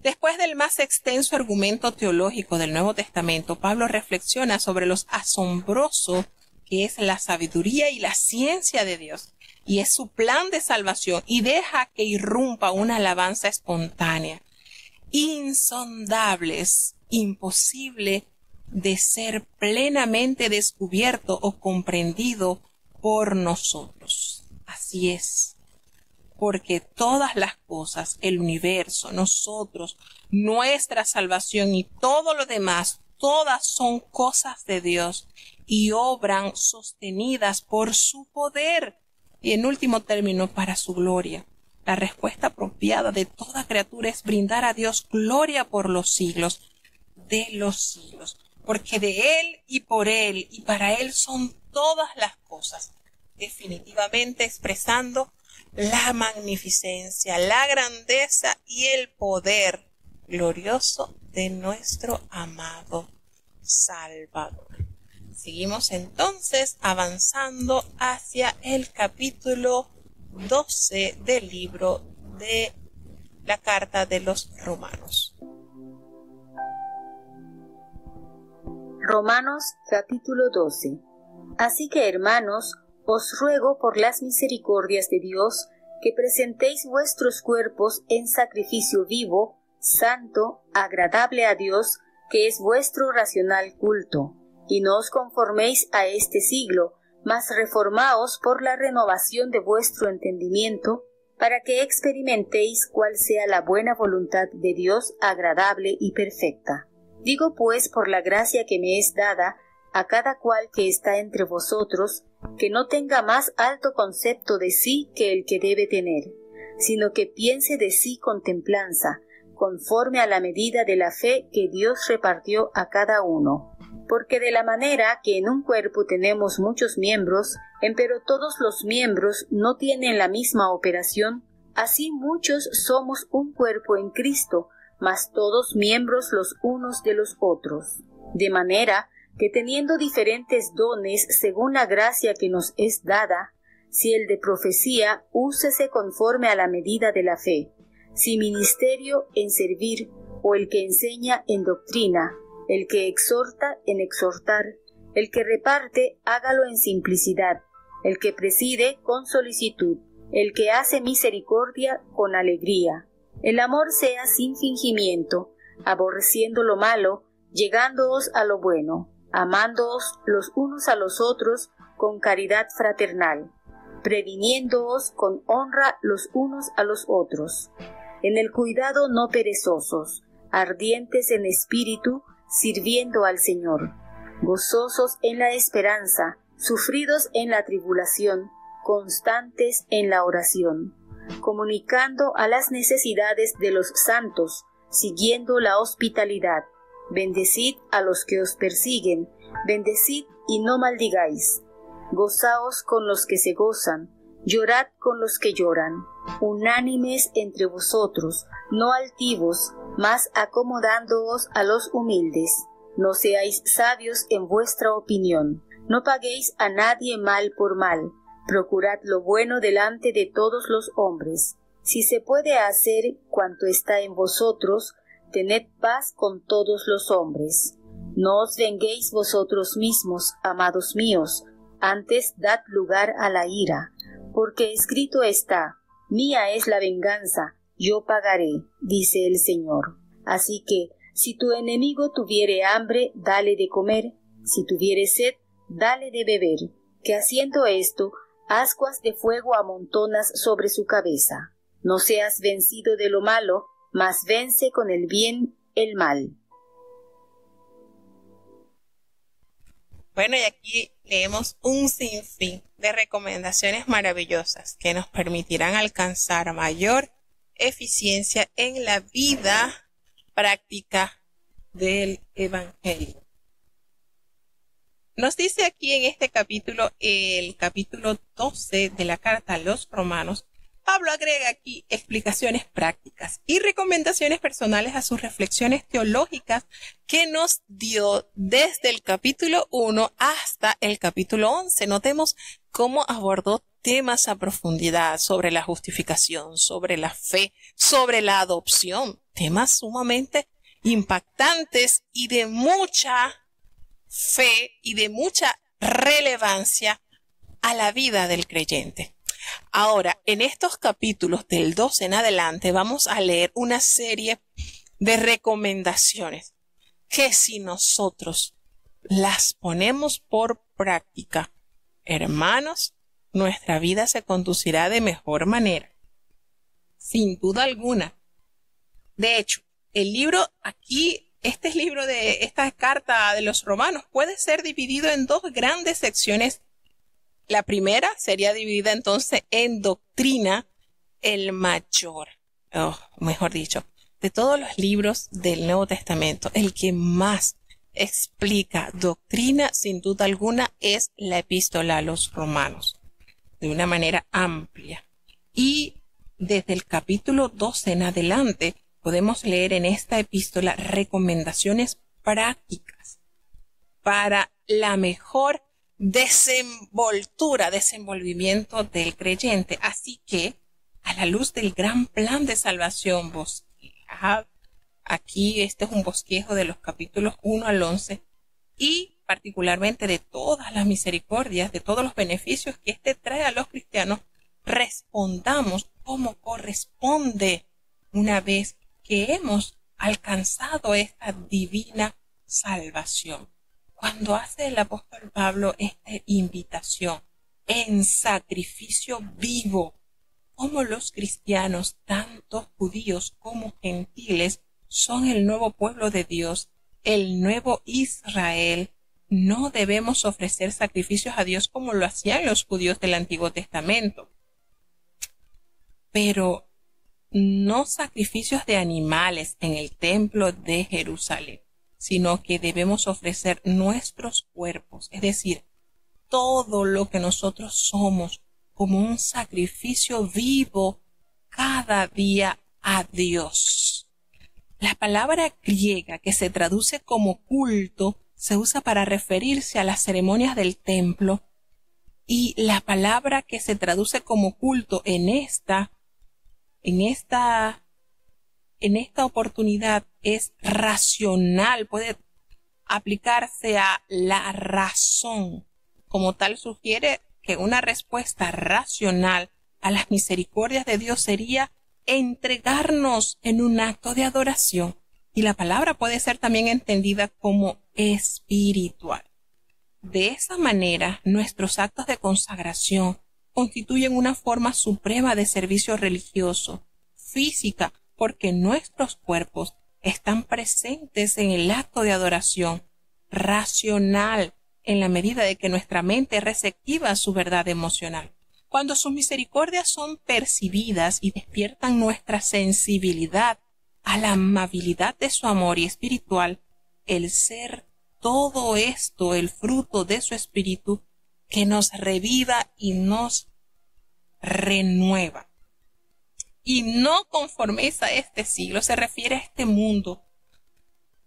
Después del más extenso argumento teológico del Nuevo Testamento, Pablo reflexiona sobre lo asombroso que es la sabiduría y la ciencia de Dios, y es su plan de salvación, y deja que irrumpa una alabanza espontánea. Insondables, imposible de ser plenamente descubierto o comprendido por nosotros. Así es, porque todas las cosas, el universo, nosotros, nuestra salvación y todo lo demás, todas son cosas de Dios y obran sostenidas por su poder y en último término para su gloria. La respuesta apropiada de toda criatura es brindar a Dios gloria por los siglos de los siglos, porque de Él y por Él y para Él son todas las cosas, definitivamente expresando la magnificencia, la grandeza y el poder glorioso de nuestro amado Salvador. Seguimos entonces avanzando hacia el capítulo 12 del libro de la Carta de los Romanos. Romanos capítulo 12. Así que, hermanos, os ruego por las misericordias de Dios que presentéis vuestros cuerpos en sacrificio vivo, santo, agradable a Dios, que es vuestro racional culto, y no os conforméis a este siglo, mas reformaos por la renovación de vuestro entendimiento, para que experimentéis cuál sea la buena voluntad de Dios agradable y perfecta. Digo pues por la gracia que me es dada, a cada cual que está entre vosotros, que no tenga más alto concepto de sí que el que debe tener, sino que piense de sí con templanza, conforme a la medida de la fe que Dios repartió a cada uno. Porque de la manera que en un cuerpo tenemos muchos miembros, empero todos los miembros no tienen la misma operación, así muchos somos un cuerpo en Cristo, mas todos miembros los unos de los otros. De manera que teniendo diferentes dones según la gracia que nos es dada, si el de profecía, úsese conforme a la medida de la fe, si ministerio, en servir, o el que enseña, en doctrina, el que exhorta, en exhortar, el que reparte, hágalo en simplicidad, el que preside, con solicitud, el que hace misericordia, con alegría. El amor sea sin fingimiento, aborreciendo lo malo, llegándoos a lo bueno, amándoos los unos a los otros con caridad fraternal, previniéndoos con honra los unos a los otros. En el cuidado no perezosos, ardientes en espíritu, sirviendo al Señor, gozosos en la esperanza, sufridos en la tribulación, constantes en la oración, comunicando a las necesidades de los santos, siguiendo la hospitalidad. Bendecid a los que os persiguen, bendecid y no maldigáis. Gozaos con los que se gozan, llorad con los que lloran. Unánimes entre vosotros, no altivos, mas acomodándoos a los humildes. No seáis sabios en vuestra opinión. No paguéis a nadie mal por mal. Procurad lo bueno delante de todos los hombres. Si se puede hacer cuanto está en vosotros, tened paz con todos los hombres. No os venguéis vosotros mismos, amados míos, antes dad lugar a la ira, porque escrito está: mía es la venganza, yo pagaré, dice el Señor. Así que, si tu enemigo tuviere hambre, dale de comer, si tuviere sed, dale de beber, que haciendo esto, ascuas de fuego amontonas sobre su cabeza. No seas vencido de lo malo, mas vence con el bien el mal. Bueno, y aquí leemos un sinfín de recomendaciones maravillosas que nos permitirán alcanzar mayor eficiencia en la vida práctica del Evangelio. Nos dice aquí en este capítulo, el capítulo 12 de la carta a los Romanos, Pablo agrega aquí explicaciones prácticas y recomendaciones personales a sus reflexiones teológicas que nos dio desde el capítulo 1 hasta el capítulo 11. Notemos cómo abordó temas a profundidad sobre la justificación, sobre la fe, sobre la adopción, temas sumamente impactantes y de mucha fe y de mucha relevancia a la vida del creyente. Ahora, en estos capítulos del 12 en adelante vamos a leer una serie de recomendaciones que si nosotros las ponemos por práctica, hermanos, nuestra vida se conducirá de mejor manera. Sin duda alguna. De hecho, el libro aquí, esta carta de los Romanos puede ser dividido en dos grandes secciones. La primera sería dividida entonces en doctrina, el mayor, mejor dicho, de todos los libros del Nuevo Testamento, el que más explica doctrina, sin duda alguna, es la epístola a los Romanos, de una manera amplia. Y desde el capítulo 12 en adelante, podemos leer en esta epístola recomendaciones prácticas para la mejor desenvolvimiento del creyente. Así que, a la luz del gran plan de salvación bosquejado, aquí este es un bosquejo de los capítulos 1 al 11 y particularmente de todas las misericordias, de todos los beneficios que este trae a los cristianos, respondamos como corresponde una vez que hemos alcanzado esta divina salvación. Cuando hace el apóstol Pablo esta invitación en sacrificio vivo, como los cristianos, tanto judíos como gentiles, son el nuevo pueblo de Dios, el nuevo Israel, no debemos ofrecer sacrificios a Dios como lo hacían los judíos del Antiguo Testamento. Pero no sacrificios de animales en el templo de Jerusalén, sino que debemos ofrecer nuestros cuerpos, es decir, todo lo que nosotros somos, como un sacrificio vivo cada día a Dios. La palabra griega que se traduce como culto se usa para referirse a las ceremonias del templo, y la palabra que se traduce como culto en esta oportunidad es racional, puede aplicarse a la razón. Como tal, sugiere que una respuesta racional a las misericordias de Dios sería entregarnos en un acto de adoración, y la palabra puede ser también entendida como espiritual. De esa manera, nuestros actos de consagración constituyen una forma suprema de servicio religioso, física, porque nuestros cuerpos están presentes en el acto de adoración, racional, en la medida de que nuestra mente es receptiva a su verdad emocional. Cuando sus misericordias son percibidas y despiertan nuestra sensibilidad a la amabilidad de su amor y espiritual, el ser todo esto, el fruto de su espíritu, que nos reviva y nos renueva. Y no conforméis a este siglo, se refiere a este mundo,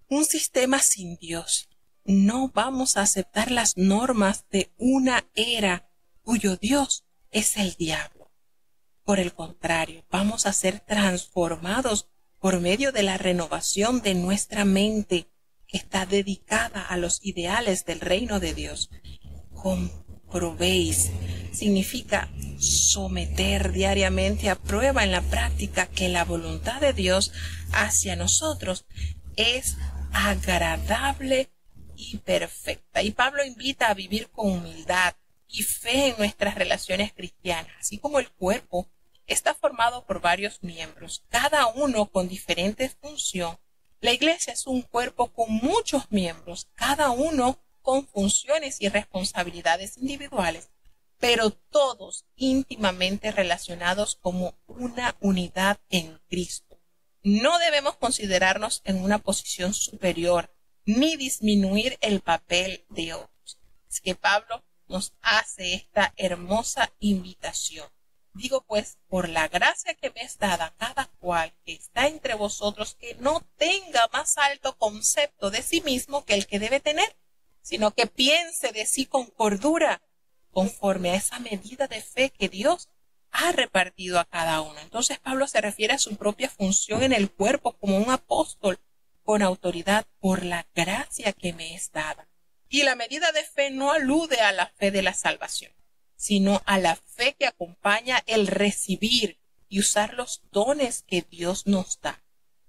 un sistema sin Dios. No vamos a aceptar las normas de una era cuyo Dios es el diablo. Por el contrario, vamos a ser transformados por medio de la renovación de nuestra mente, que está dedicada a los ideales del reino de Dios. Comprobéis significa someter diariamente a prueba en la práctica que la voluntad de Dios hacia nosotros es agradable y perfecta. Y Pablo invita a vivir con humildad y fe en nuestras relaciones cristianas. Así como el cuerpo está formado por varios miembros, cada uno con diferente función, la iglesia es un cuerpo con muchos miembros, cada uno con funciones y responsabilidades individuales, pero todos íntimamente relacionados como una unidad en Cristo. No debemos considerarnos en una posición superior, ni disminuir el papel de otros. Es que Pablo nos hace esta hermosa invitación. Digo pues, por la gracia que me es dada, cada cual que está entre vosotros, que no tenga más alto concepto de sí mismo que el que debe tener, sino que piense de sí con cordura, conforme a esa medida de fe que Dios ha repartido a cada uno. Entonces Pablo se refiere a su propia función en el cuerpo como un apóstol con autoridad por la gracia que me es dada. Y la medida de fe no alude a la fe de la salvación, sino a la fe que acompaña el recibir y usar los dones que Dios nos da.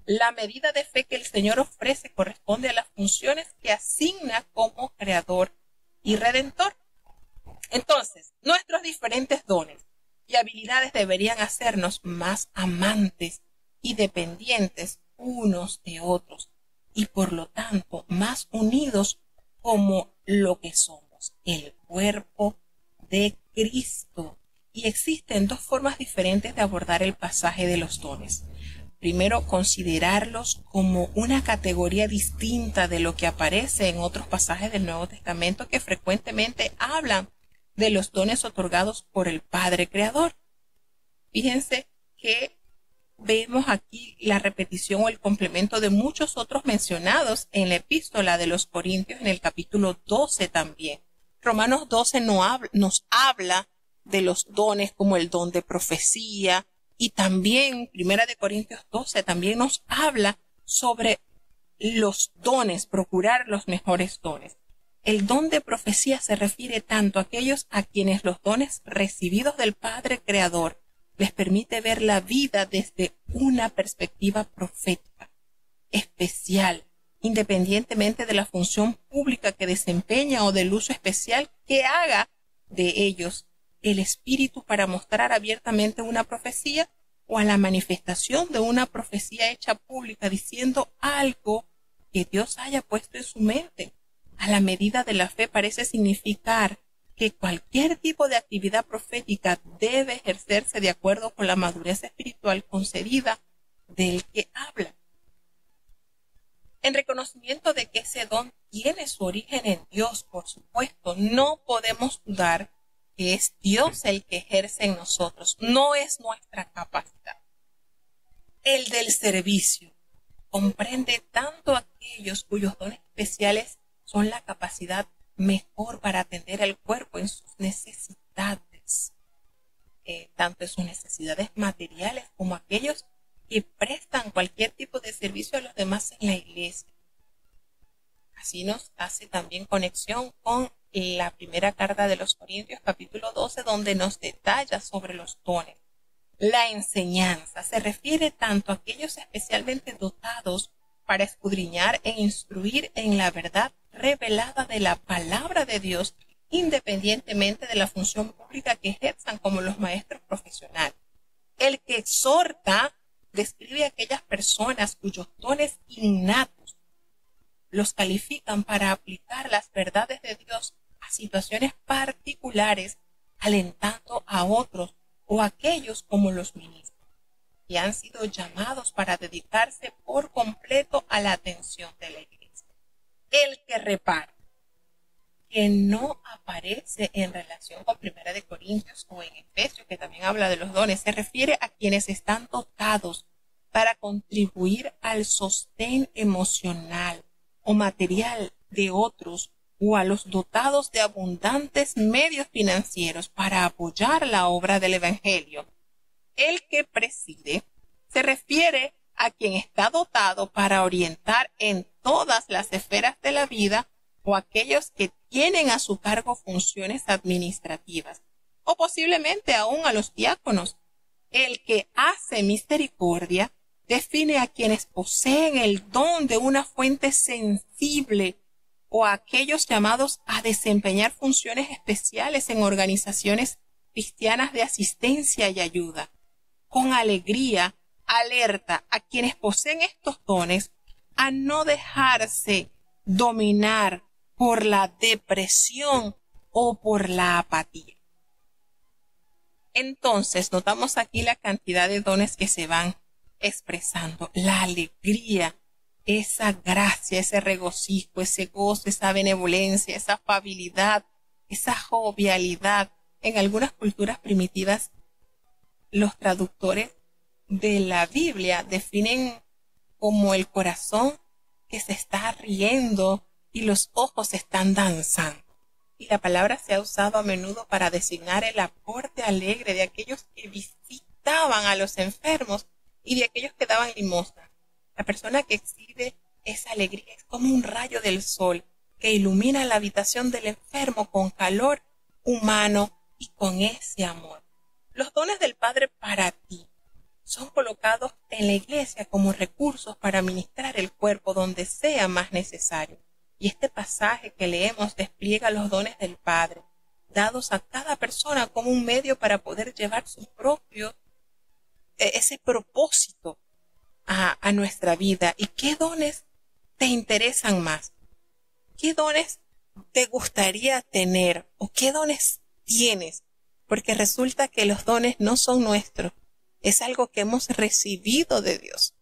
La medida de fe que el Señor ofrece corresponde a las funciones que asigna como creador y redentor. Entonces, nuestros diferentes dones y habilidades deberían hacernos más amantes y dependientes unos de otros y por lo tanto más unidos como lo que somos, el cuerpo de Cristo. Y existen dos formas diferentes de abordar el pasaje de los dones. Primero, considerarlos como una categoría distinta de lo que aparece en otros pasajes del Nuevo Testamento que frecuentemente hablan de los dones otorgados por el Padre Creador. Fíjense que vemos aquí la repetición o el complemento de muchos otros mencionados en la epístola de los Corintios en el capítulo 12 también. Romanos 12 nos habla de los dones como el don de profecía y también Primera de Corintios 12 también nos habla sobre los dones, procurar los mejores dones. El don de profecía se refiere tanto a aquellos a quienes los dones recibidos del Padre Creador les permite ver la vida desde una perspectiva profética, especial, independientemente de la función pública que desempeña o del uso especial que haga de ellos el Espíritu para mostrar abiertamente una profecía o a la manifestación de una profecía hecha pública diciendo algo que Dios haya puesto en su mente. A la medida de la fe parece significar que cualquier tipo de actividad profética debe ejercerse de acuerdo con la madurez espiritual concedida del que habla. En reconocimiento de que ese don tiene su origen en Dios, por supuesto, no podemos dudar que es Dios el que ejerce en nosotros, no es nuestra capacidad. El del servicio comprende tanto aquellos cuyos dones especiales son la capacidad mejor para atender al cuerpo en sus necesidades, tanto en sus necesidades materiales como aquellos que prestan cualquier tipo de servicio a los demás en la iglesia. Así nos hace también conexión con la primera carta de los Corintios, capítulo 12, donde nos detalla sobre los dones. La enseñanza se refiere tanto a aquellos especialmente dotados para escudriñar e instruir en la verdad revelada de la palabra de Dios, independientemente de la función pública que ejerzan como los maestros profesionales. El que exhorta describe a aquellas personas cuyos dones innatos los califican para aplicar las verdades de Dios a situaciones particulares, alentando a otros o aquellos como los ministros, que han sido llamados para dedicarse por completo a la atención de la iglesia. El que repara, que no aparece en relación con Primera de Corintios o en Efesios, que también habla de los dones, se refiere a quienes están dotados para contribuir al sostén emocional o material de otros o a los dotados de abundantes medios financieros para apoyar la obra del Evangelio. El que preside se refiere a quien está dotado para orientar en todas las esferas de la vida o aquellos que tienen a su cargo funciones administrativas o posiblemente aún a los diáconos. El que hace misericordia define a quienes poseen el don de una fuente sensible o a aquellos llamados a desempeñar funciones especiales en organizaciones cristianas de asistencia y ayuda. Con alegría, alerta a quienes poseen estos dones a no dejarse dominar por la depresión o por la apatía. Entonces, notamos aquí la cantidad de dones que se van expresando. La alegría, esa gracia, ese regocijo, ese gozo, esa benevolencia, esa afabilidad, esa jovialidad. En algunas culturas primitivas, los traductores de la Biblia definen como el corazón que se está riendo y los ojos están danzando. Y la palabra se ha usado a menudo para designar el aporte alegre de aquellos que visitaban a los enfermos y de aquellos que daban limosna. La persona que exhibe esa alegría es como un rayo del sol que ilumina la habitación del enfermo con calor humano y con ese amor. Los dones del Padre para ti son colocados en la iglesia como recursos para ministrar el cuerpo donde sea más necesario. Y este pasaje que leemos despliega los dones del Padre, dados a cada persona como un medio para poder llevar su propio, ese propósito a nuestra vida. ¿Y qué dones te interesan más? ¿Qué dones te gustaría tener? ¿O qué dones tienes? Porque resulta que los dones no son nuestros. Es algo que hemos recibido de Dios.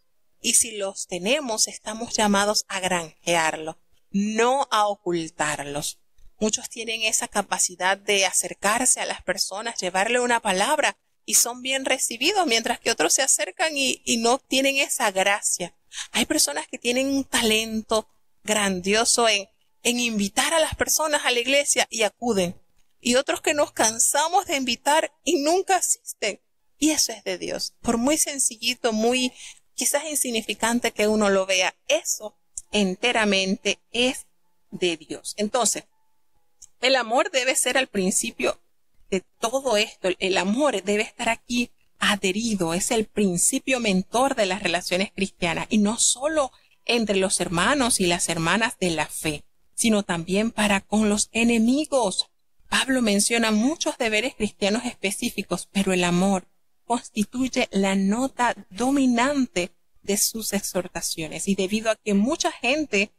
Y si los tenemos, estamos llamados a granjearlos, no a ocultarlos. Muchos tienen esa capacidad de acercarse a las personas, llevarle una palabra y son bien recibidos, mientras que otros se acercan y no tienen esa gracia. Hay personas que tienen un talento grandioso en invitar a las personas a la iglesia y acuden. Y otros que nos cansamos de invitar y nunca asisten. Y eso es de Dios. Por muy sencillito, muy quizás insignificante que uno lo vea, eso enteramente es de Dios. Entonces, el amor debe ser al principio de todo esto. El amor debe estar aquí adherido. Es el principio mentor de las relaciones cristianas. Y no solo entre los hermanos y las hermanas de la fe, sino también para con los enemigos. Pablo menciona muchos deberes cristianos específicos, pero el amor constituye la nota dominante de sus exhortaciones. Y debido a que mucha gente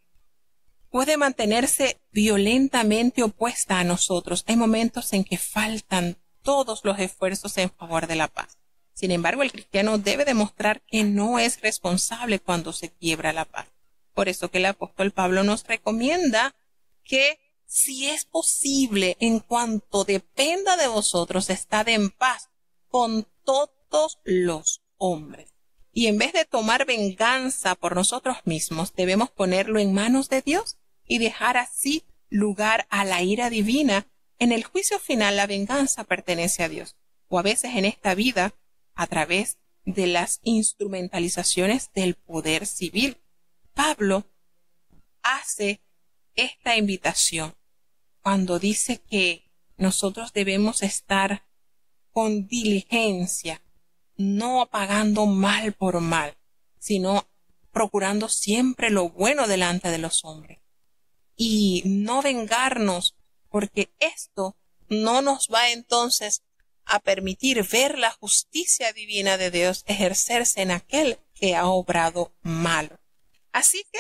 puede mantenerse violentamente opuesta a nosotros, hay momentos en que faltan todos los esfuerzos en favor de la paz. Sin embargo, el cristiano debe demostrar que no es responsable cuando se quiebra la paz. Por eso que el apóstol Pablo nos recomienda que, si es posible, en cuanto dependa de vosotros, estad en paz con todos los hombres. Y en vez de tomar venganza por nosotros mismos, debemos ponerlo en manos de Dios y dejar así lugar a la ira divina. En el juicio final, la venganza pertenece a Dios, o a veces en esta vida, a través de las instrumentalizaciones del poder civil. Pablo hace esta invitación cuando dice que nosotros debemos estar con diligencia, no pagando mal por mal, sino procurando siempre lo bueno delante de los hombres. Y no vengarnos, porque esto no nos va entonces a permitir ver la justicia divina de Dios ejercerse en aquel que ha obrado mal. Así que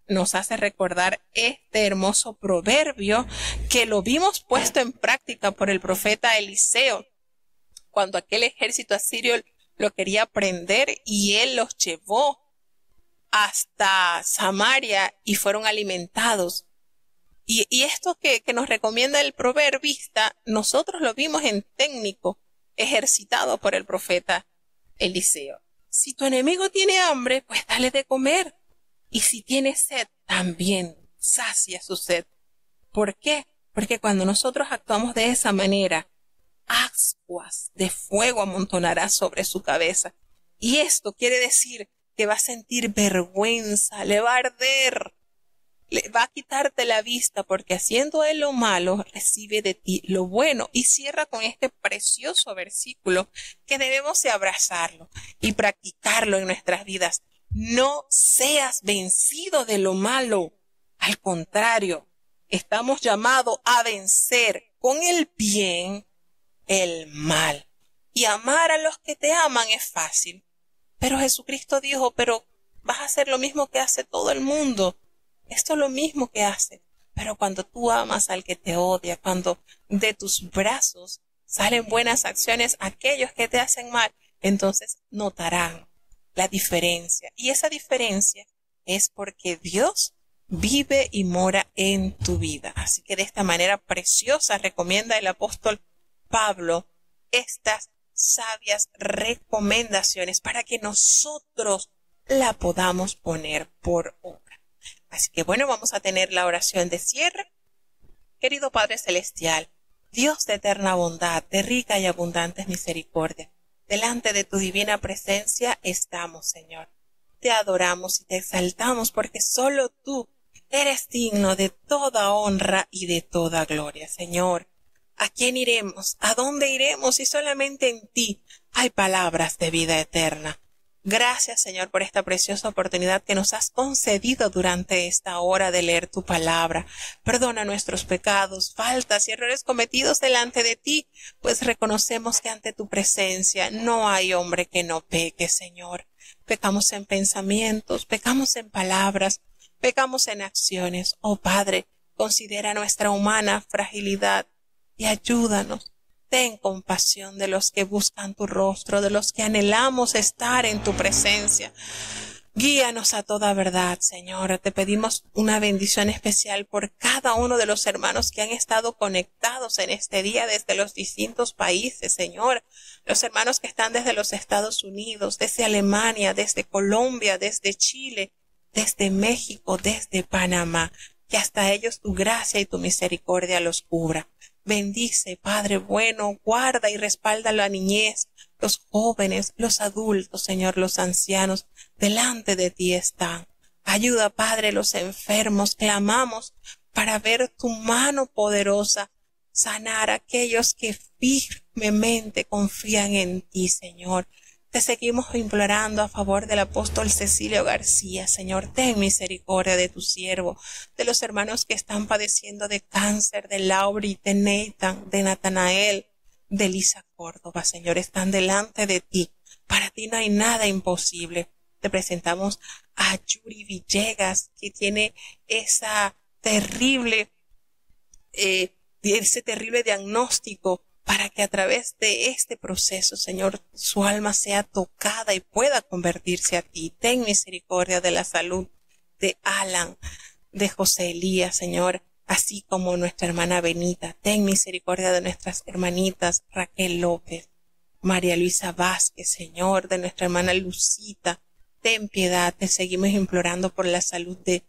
nos hace recordar este hermoso proverbio que lo vimos puesto en práctica por el profeta Eliseo, cuando aquel ejército asirio lo quería prender y él los llevó hasta Samaria y fueron alimentados. Y esto que nos recomienda el proverbista, nosotros lo vimos en técnico, ejercitado por el profeta Eliseo. Si tu enemigo tiene hambre, pues dale de comer. Y si tiene sed, también sacia su sed. ¿Por qué? Porque cuando nosotros actuamos de esa manera, ascuas de fuego amontonará sobre su cabeza. Y esto quiere decir que va a sentir vergüenza, le va a arder, le va a quitarte la vista, porque haciendo él lo malo, recibe de ti lo bueno. Y cierra con este precioso versículo que debemos de abrazarlo y practicarlo en nuestras vidas. No seas vencido de lo malo. Al contrario, estamos llamados a vencer con el bien el mal. Y amar a los que te aman es fácil. Pero Jesucristo dijo, pero vas a hacer lo mismo que hace todo el mundo. Esto es lo mismo que hace. Pero cuando tú amas al que te odia, cuando de tus brazos salen buenas acciones a aquellos que te hacen mal, entonces notarán la diferencia. Y esa diferencia es porque Dios vive y mora en tu vida. Así que de esta manera preciosa recomienda el apóstol Pablo estas sabias recomendaciones para que nosotros la podamos poner por obra. Así que bueno, vamos a tener la oración de cierre. Querido Padre Celestial, Dios de eterna bondad, de rica y abundante misericordia, delante de tu divina presencia estamos, Señor. Te adoramos y te exaltamos porque solo tú eres digno de toda honra y de toda gloria, Señor. ¿A quién iremos? ¿A dónde iremos? Si solamente en ti hay palabras de vida eterna. Gracias, Señor, por esta preciosa oportunidad que nos has concedido durante esta hora de leer tu palabra. Perdona nuestros pecados, faltas y errores cometidos delante de ti, pues reconocemos que ante tu presencia no hay hombre que no peque, Señor. Pecamos en pensamientos, pecamos en palabras, pecamos en acciones. Oh Padre, considera nuestra humana fragilidad y ayúdanos. Ten compasión de los que buscan tu rostro, de los que anhelamos estar en tu presencia. Guíanos a toda verdad, Señor. Te pedimos una bendición especial por cada uno de los hermanos que han estado conectados en este día desde los distintos países, Señor. Los hermanos que están desde los Estados Unidos, desde Alemania, desde Colombia, desde Chile, desde México, desde Panamá. Que hasta ellos tu gracia y tu misericordia los cubra. Bendice, Padre bueno, guarda y respalda la niñez, los jóvenes, los adultos, Señor, los ancianos, delante de ti están. Ayuda, Padre, los enfermos, clamamos para ver tu mano poderosa, sanar a aquellos que firmemente confían en ti, Señor. Te seguimos implorando a favor del apóstol Cecilio García. Señor, ten misericordia de tu siervo, de los hermanos que están padeciendo de cáncer, de Lauri, de Nathan, de Natanael, de Lisa Córdoba. Señor, están delante de ti. Para ti no hay nada imposible. Te presentamos a Yuri Villegas, que tiene ese terrible diagnóstico, para que a través de este proceso, Señor, su alma sea tocada y pueda convertirse a ti. Ten misericordia de la salud de Alan, de José Elías, Señor, así como nuestra hermana Benita. Ten misericordia de nuestras hermanitas Raquel López, María Luisa Vázquez, Señor, de nuestra hermana Lucita. Ten piedad, te seguimos implorando por la salud de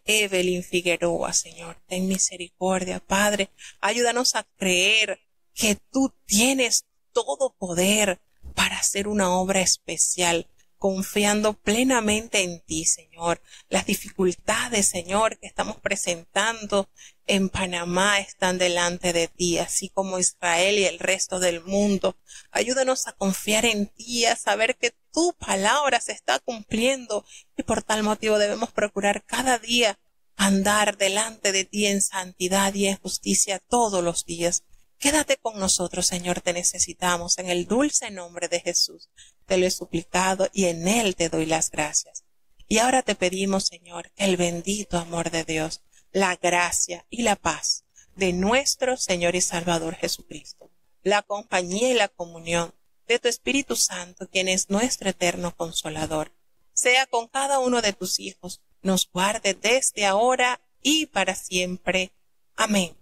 Evelyn Figueroa, Señor. Ten misericordia, Padre. Ayúdanos a creer que tú tienes todo poder para hacer una obra especial, confiando plenamente en ti, Señor. Las dificultades, Señor, que estamos presentando en Panamá están delante de ti, así como Israel y el resto del mundo. Ayúdanos a confiar en ti, a saber que tu palabra se está cumpliendo y por tal motivo debemos procurar cada día andar delante de ti en santidad y en justicia todos los días. Quédate con nosotros, Señor, te necesitamos. En el dulce nombre de Jesús te lo he suplicado y en él te doy las gracias. Y ahora te pedimos, Señor, el bendito amor de Dios, la gracia y la paz de nuestro Señor y Salvador Jesucristo, la compañía y la comunión de tu Espíritu Santo, quien es nuestro eterno consolador, sea con cada uno de tus hijos, nos guarde desde ahora y para siempre. Amén.